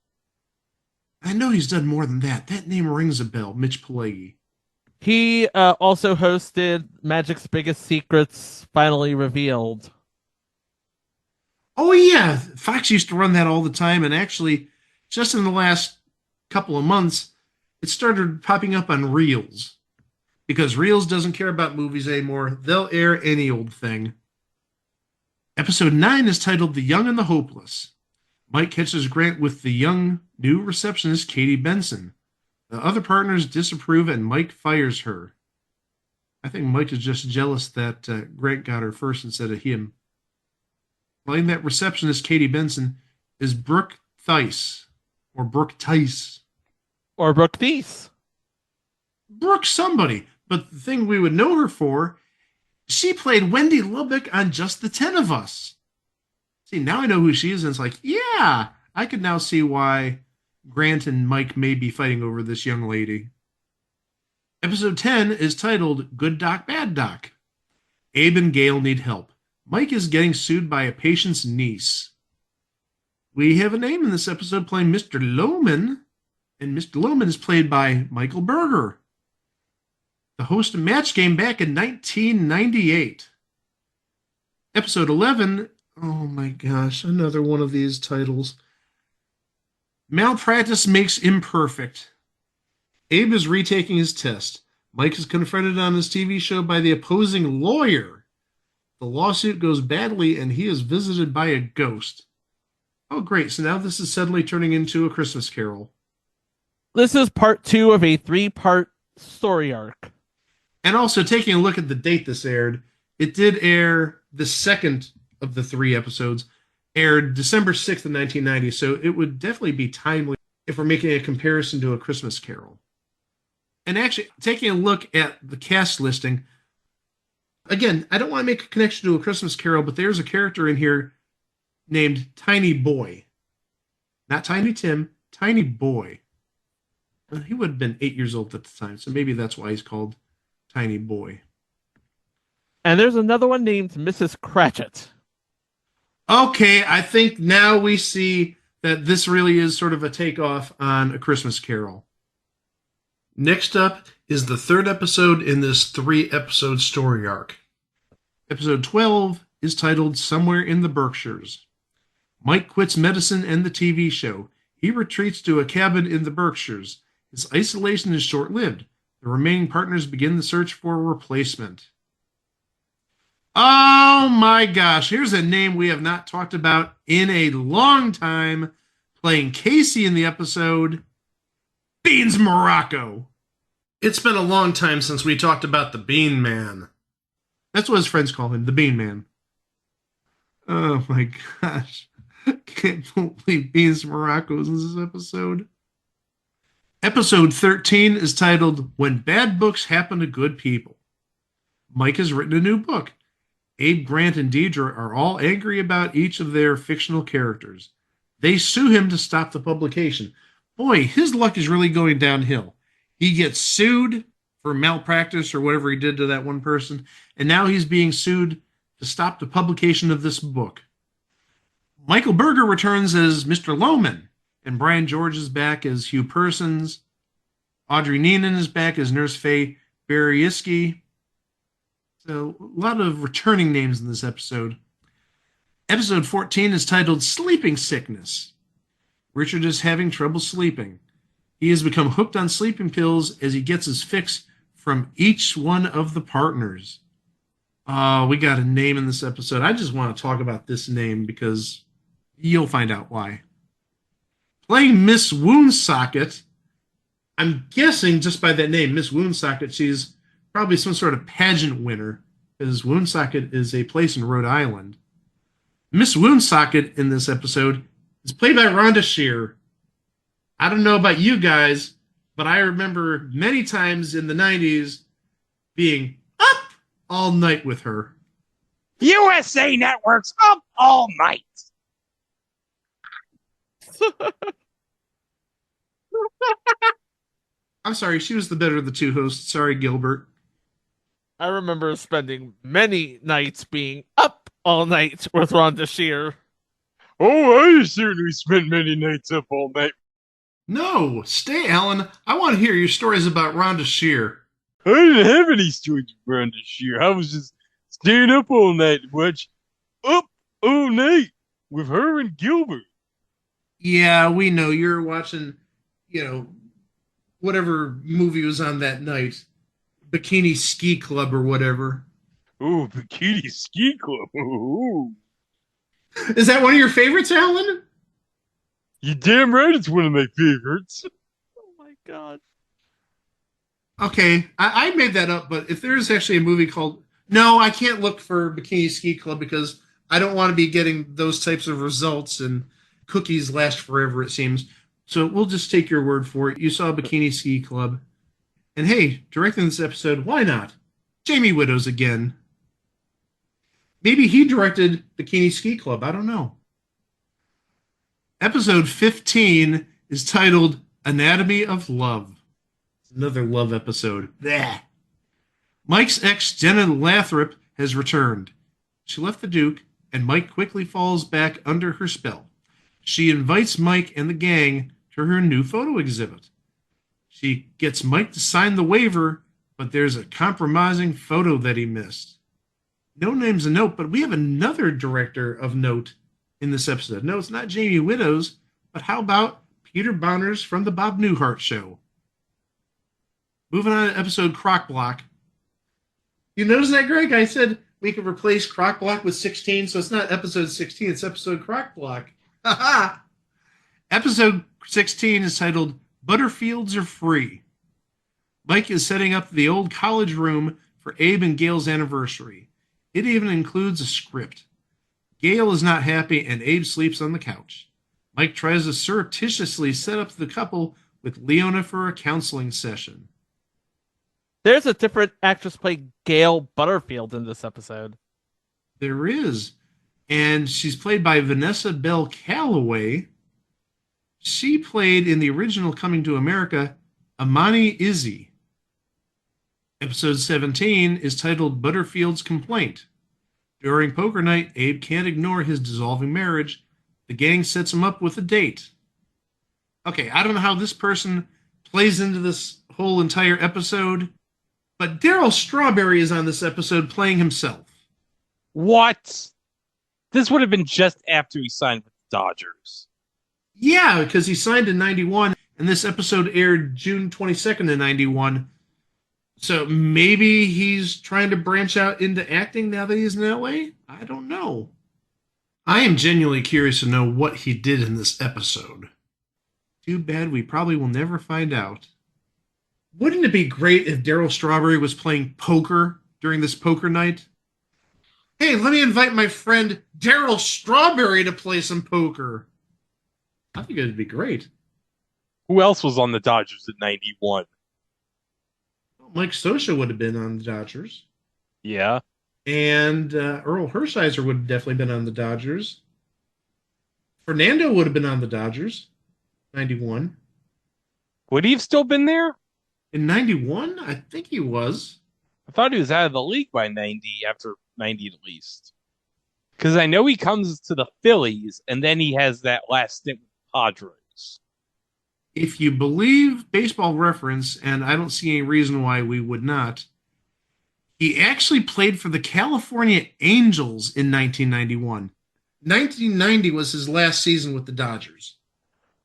I know he's done more than that. That name rings a bell, Mitch Pileggi. He also hosted Magic's Biggest Secrets Finally Revealed. Oh, yeah. Fox used to run that all the time, and actually, just in the last couple of months, it started popping up on Reels. Because Reels doesn't care about movies anymore. They'll air any old thing. Episode 9 is titled The Young and the Hopeless. Mike catches Grant with the young new receptionist, Katie Benson. The other partners disapprove and Mike fires her. I think Mike is just jealous that Grant got her first instead of him. Playing that receptionist, Katie Benson, is Brooke Thies. Or Brooke Tice. Or Brooke Thies. Brooke somebody. But the thing we would know her for, she played Wendy Lubbock on Just the 10 of Us. See, now I know who she is, and it's like, yeah, I can now see why Grant and Mike may be fighting over this young lady. Episode 10 is titled Good Doc, Bad Doc. Abe and Gail need help. Mike is getting sued by a patient's niece. We have a name in this episode playing Mr. Lohman, and Mr. Lohman is played by Michael Berger, the host of Match Game back in 1998. Episode 11, oh my gosh, another one of these titles. Malpractice makes imperfect. Abe is retaking his test. Mike is confronted on his TV show by the opposing lawyer. The lawsuit goes badly and he is visited by a ghost. Oh great, so now this is suddenly turning into A Christmas Carol. This is part 2 of a 3-part story arc. And also, taking a look at the date this aired, it did air the second of the 3 episodes, aired December 6th of 1990, so it would definitely be timely if we're making a comparison to A Christmas Carol. And actually, taking a look at the cast listing, again, I don't want to make a connection to A Christmas Carol, but there's a character in here named Tiny Boy. Not Tiny Tim, Tiny Boy. He would have been 8 years old at the time, so maybe that's why he's called Tiny Boy. And there's another one named Mrs. Cratchit. Okay, I think now we see that this really is sort of a takeoff on A Christmas Carol. Next up is the 3rd episode in this 3-episode story arc. Episode 12 is titled Somewhere in the Berkshires. Mike quits medicine and the TV show. He retreats to a cabin in the Berkshires. His isolation is short-lived. The remaining partners begin the search for a replacement. Oh my gosh, here's a name we have not talked about in a long time, playing Casey in the episode, Beans Morocco. It's been a long time since we talked about the Bean Man. That's what his friends call him, the Bean Man. Oh my gosh. Can't believe Beans Morocco is in this episode. Episode 13 is titled When Bad Books Happen to Good People. Mike has written a new book. Abe, Grant, and Deidre are all angry about each of their fictional characters. They sue him to stop the publication. Boy, his luck is really going downhill. He gets sued for malpractice or whatever he did to that one person, and now he's being sued to stop the publication of this book. Michael Berger returns as Mr. Lohman, and Brian George is back as Hugh Persons. Audrey Neenan is back as Nurse Faye Berieski. So, a lot of returning names in this episode. Episode 14 is titled Sleeping Sickness. Richard is having trouble sleeping. He has become hooked on sleeping pills as he gets his fix from each one of the partners. We got a name in this episode. I just want to talk about this name because you'll find out why. Playing Miss Woundsocket, I'm guessing just by that name, Miss Woundsocket, she's probably some sort of pageant winner, because Woundsocket is a place in Rhode Island. Miss Woundsocket in this episode is played by Rhonda Shear. I don't know about you guys, but I remember many times in the 90s being up all night with her. USA Network's up all night. I'm sorry, she was the better of the two hosts. Sorry, Gilbert. I remember spending many nights being up all night with Rhonda Shear. Oh, I certainly spent many nights up all night. No, stay, Alan. I want to hear your stories about Rhonda Shear. I didn't have any stories around this year. I was just staying up all night to watch Up All Night with her and Gilbert. Yeah, we know you're watching, whatever movie was on that night. Bikini Ski Club or whatever. Oh, Bikini Ski Club. Ooh. Is that one of your favorites, Alan? You damn right it's one of my favorites. Oh my god. Okay, I made that up, but if there's actually a movie called... No, I can't look for Bikini Ski Club because I don't want to be getting those types of results, and cookies last forever, it seems. So we'll just take your word for it. You saw Bikini Ski Club. And hey, directing this episode, why not? Jamie Widows again. Maybe he directed Bikini Ski Club. I don't know. Episode 15 is titled Anatomy of Love. Another love episode. Blech. Mike's ex, Jenna Lathrop, has returned. She left the Duke, and Mike quickly falls back under her spell. She invites Mike and the gang to her new photo exhibit. She gets Mike to sign the waiver, but there's a compromising photo that he missed. No name's a note, but we have another director of note in this episode. No, it's not Jamie Widows, but how about Peter Bonners from the Bob Newhart Show? Moving on to episode Crock Block. You notice that, Greg? I said we could replace Crock Block with 16, so it's not episode 16, it's episode Crock Block. Ha Episode 16 is titled Butterfields Are Free. Mike is setting up the old college room for Abe and Gail's anniversary. It even includes a script. Gail is not happy and Abe sleeps on the couch. Mike tries to surreptitiously set up the couple with Leona for a counseling session. There's a different actress playing Gail Butterfield in this episode. There is. And she's played by Vanessa Bell Calloway. She played in the original Coming to America, Amani Izzy. Episode 17 is titled Butterfield's Complaint. During poker night, Abe can't ignore his dissolving marriage. The gang sets him up with a date. Okay, I don't know how this person plays into this whole entire episode, but Daryl Strawberry is on this episode playing himself. What? This would have been just after he signed with the Dodgers. Yeah, because he signed in 91, and this episode aired June 22nd of 91. So maybe he's trying to branch out into acting now that he's in LA? I don't know. I am genuinely curious to know what he did in this episode. Too bad we probably will never find out. Wouldn't it be great if Daryl Strawberry was playing poker during this poker night? Hey, let me invite my friend Daryl Strawberry to play some poker. I think it would be great. Who else was on the Dodgers in 91? Mike Scioscia would have been on the Dodgers. Yeah. And Earl Hershiser would have definitely been on the Dodgers. Fernando would have been on the Dodgers. 91. Would he have still been there? In 91? I think he was. I thought he was out of the league by 90, after 90 at least. Because I know he comes to the Phillies, and then he has that last stint with the Padres. If you believe Baseball Reference, and I don't see any reason why we would not, he actually played for the California Angels in 1991. 1990 was his last season with the Dodgers.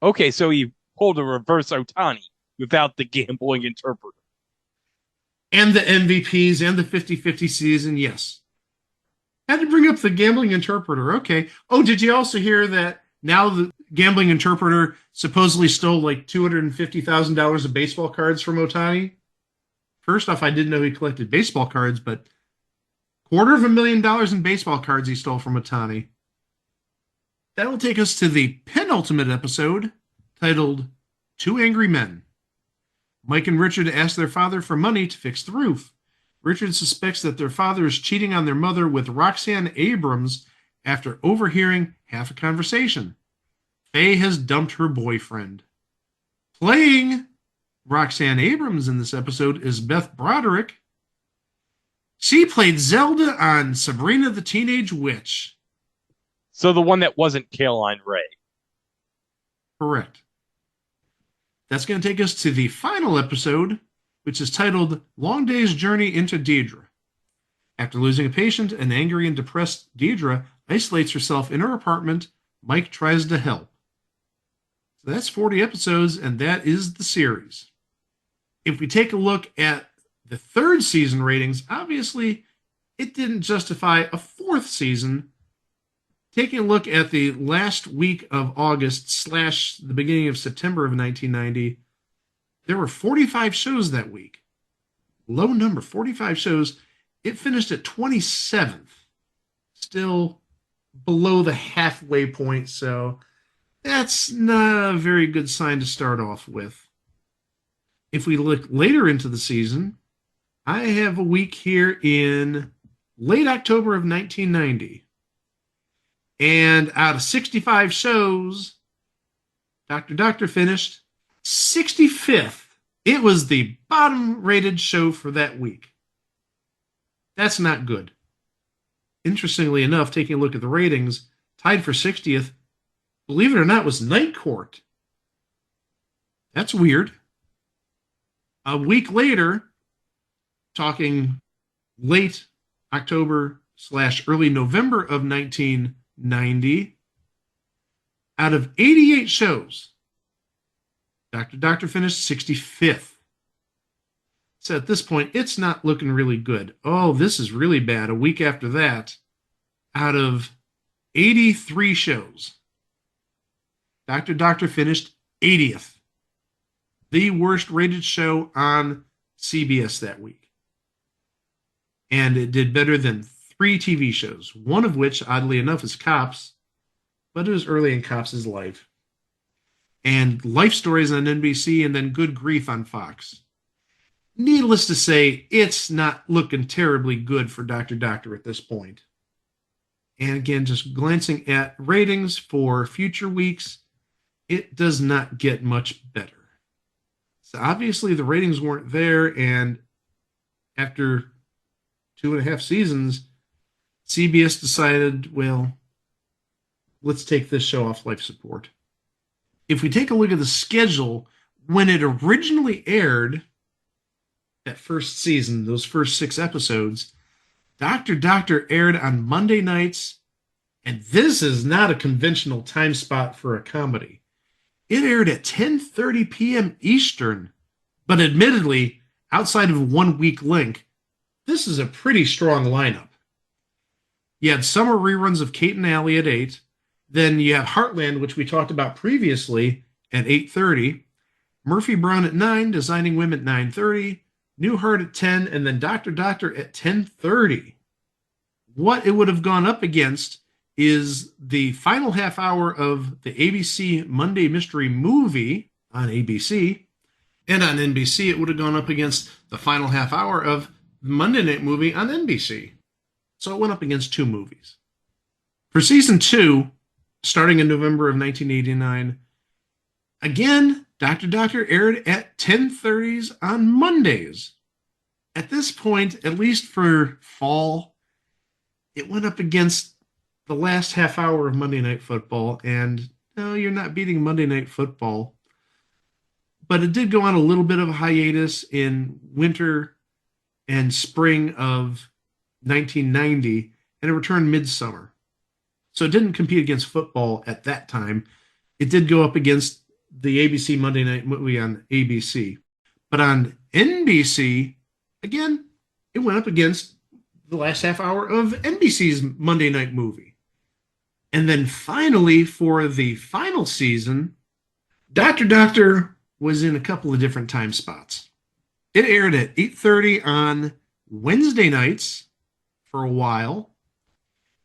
Okay, so he pulled a reverse Ohtani without the gambling interpreter. And the MVPs and the 50-50 season, yes. Had to bring up the gambling interpreter. Okay. Oh, did you also hear that now the gambling interpreter supposedly stole like $250,000 of baseball cards from Otani? First off, I didn't know he collected baseball cards, but $250,000 in baseball cards he stole from Otani. That will take us to the penultimate episode titled Two Angry Men. Mike and Richard ask their father for money to fix the roof. Richard suspects that their father is cheating on their mother with Roxanne Abrams after overhearing half a conversation. Faye has dumped her boyfriend. Playing Roxanne Abrams in this episode is Beth Broderick. She played Zelda on Sabrina the Teenage Witch. So the one that wasn't Caroline Ray. Correct. That's going to take us to the final episode, which is titled Long Day's Journey into Deidre. After losing a patient, an angry and depressed Deidre isolates herself in her apartment. Mike tries to help. So that's 40 episodes, and that is the series. If we take a look at the third season ratings, obviously it didn't justify a fourth season. Taking a look at the last week of August / the beginning of September of 1990, there were 45 shows that week. Low number, 45 shows. It finished at 27th. Still below the halfway point, so that's not a very good sign to start off with. If we look later into the season, I have a week here in late October of 1990. And out of 65 shows, Dr. Doctor finished 65th. It was the bottom rated show for that week. That's not good. Interestingly enough, taking a look at the ratings, tied for 60th, believe it or not, was Night Court. That's weird. A week later, talking late October / early November of 1990, out of 88 shows, Dr. Doctor finished 65th. So at this point, it's not looking really good. Oh, this is really bad. A week after that, out of 83 shows, Dr. Doctor finished 80th. The worst rated show on CBS that week. And it did better than 3 TV shows, one of which, oddly enough, is Cops, but it was early in Cops' life. And Life Stories on NBC, and then Good Grief on Fox. Needless to say, it's not looking terribly good for Dr. Doctor at this point. And again, just glancing at ratings for future weeks, it does not get much better. So obviously the ratings weren't there, and after 2.5 seasons, CBS decided, well, let's take this show off life support. If we take a look at the schedule, when it originally aired, that first season, those first 6 episodes, Dr. Doctor aired on Monday nights, and this is not a conventional time spot for a comedy. It aired at 10:30 p.m. Eastern, but admittedly, outside of 1 week link, this is a pretty strong lineup. You had summer reruns of Kate and Allie at 8. Then you have Heartland, which we talked about previously, at 8:30. Murphy Brown at 9, Designing Women at 9:30. Newhart at 10, and then Dr. Doctor at 10:30. What it would have gone up against is the final half hour of the ABC Monday Mystery Movie on ABC. And on NBC, it would have gone up against the final half hour of Monday Night Movie on NBC. So it went up against 2 movies. For season 2, starting in November of 1989, again, Dr. Doctor aired at 10:30s on Mondays. At this point, at least for fall, it went up against the last half hour of Monday Night Football, and no, you're not beating Monday Night Football. But it did go on a little bit of a hiatus in winter and spring of 1990, and it returned midsummer. So it didn't compete against football at that time. It did go up against the ABC Monday Night Movie on ABC. But on NBC, again, it went up against the last half hour of NBC's Monday Night Movie. And then finally, for the final season, Dr. Doctor was in a couple of different time spots. It aired at 8:30 on Wednesday nights for a while,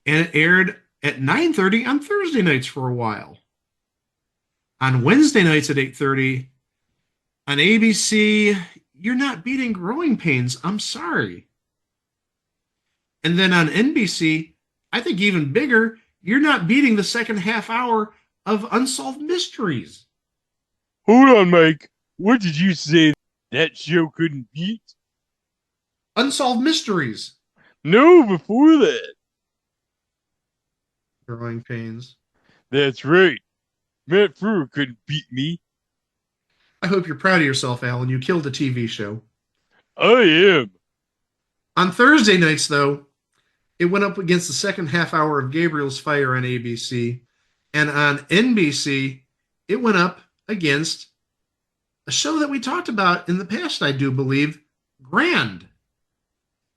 and it aired at 9:30 on Thursday nights for a while. On Wednesday nights at 8:30 on ABC, you're not beating Growing Pains. I'm sorry. And then on NBC, I think even bigger, you're not beating the second half hour of Unsolved Mysteries. Hold on, Mike. What did you say that show couldn't beat? Unsolved Mysteries. No, before that. Growing Pains. That's right. Matt Frewer couldn't beat me. I hope you're proud of yourself, Alan. You killed a TV show. I am. On Thursday nights, though, it went up against the second half hour of Gabriel's Fire on ABC. And on NBC, it went up against a show that we talked about in the past, I do believe, Grand.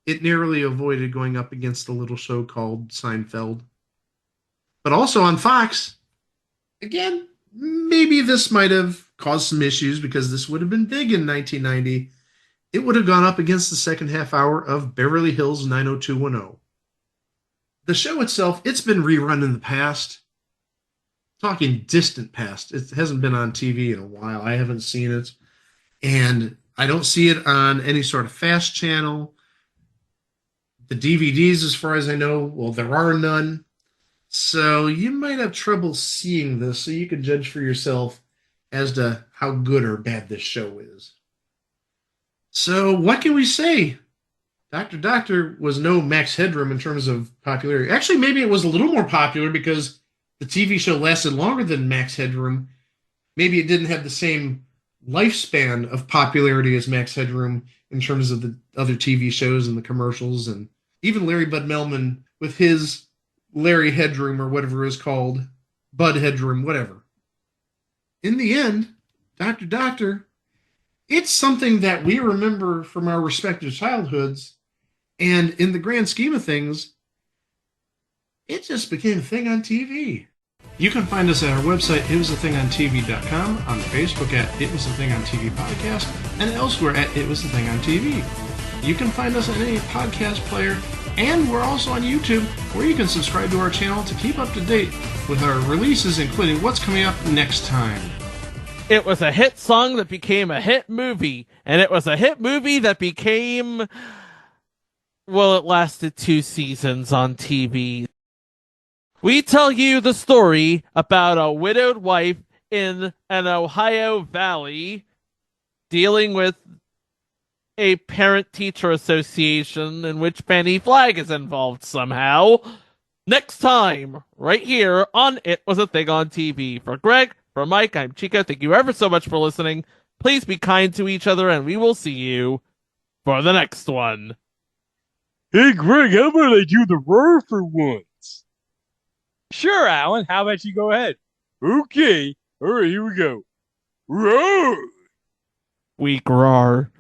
It narrowly avoided going up against a little show called Seinfeld. But also on Fox, again, maybe this might have caused some issues because this would have been big in 1990. It would have gone up against the second half hour of Beverly Hills 90210. The show itself, it's been rerun in the past. Talking distant past. It hasn't been on TV in a while. I haven't seen it. And I don't see it on any sort of fast channel. The DVDs, as far as I know, well, there are none. So you might have trouble seeing this, so you can judge for yourself as to how good or bad this show is. So what can we say? Dr. Doctor was no Max Headroom in terms of popularity. Actually, maybe it was a little more popular because the TV show lasted longer than Max Headroom. Maybe it didn't have the same lifespan of popularity as Max Headroom in terms of the other TV shows and the commercials, and even Larry Bud Melman with his Larry Headroom or whatever it was called, Bud Headroom, whatever. In the end, Dr. Doctor, it's something that we remember from our respective childhoods, and in the grand scheme of things, it just became a thing on TV. You can find us at our website, itwasathingontv.com, on Facebook at It Was a Thing on TV Podcast, and elsewhere at It Was a Thing on TV. You can find us on any podcast player, and we're also on YouTube, where you can subscribe to our channel to keep up to date with our releases, including what's coming up next time. It was a hit song that became a hit movie, and it was a hit movie that became... well, it lasted 2 seasons on TV. We tell you the story about a widowed wife in an Ohio valley dealing with a parent-teacher association in which Fannie Flagg is involved somehow. Next time, right here on It Was a Thing on TV. For Greg, for Mike, I'm Chico. Thank you ever so much for listening. Please be kind to each other, and we will see you for the next one. Hey, Greg, how about I do the roar for once? Sure, Alan. How about you go ahead? Okay. All right, here we go. Roar! Weak roar.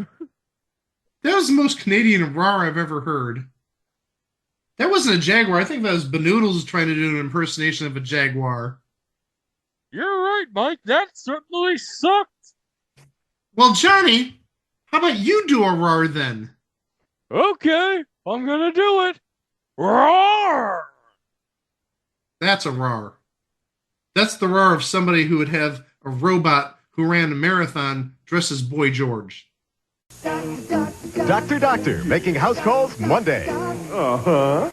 That was the most Canadian roar I've ever heard. That wasn't a jaguar. I think that was Benoodles trying to do an impersonation of a jaguar. You're right, Mike. That certainly sucked. Well, Johnny, how about you do a roar then? Okay, I'm gonna do it. Roar! That's a roar. That's the roar of somebody who would have a robot who ran a marathon dressed as Boy George. Dr. Doctor, making house calls Monday. Uh-huh.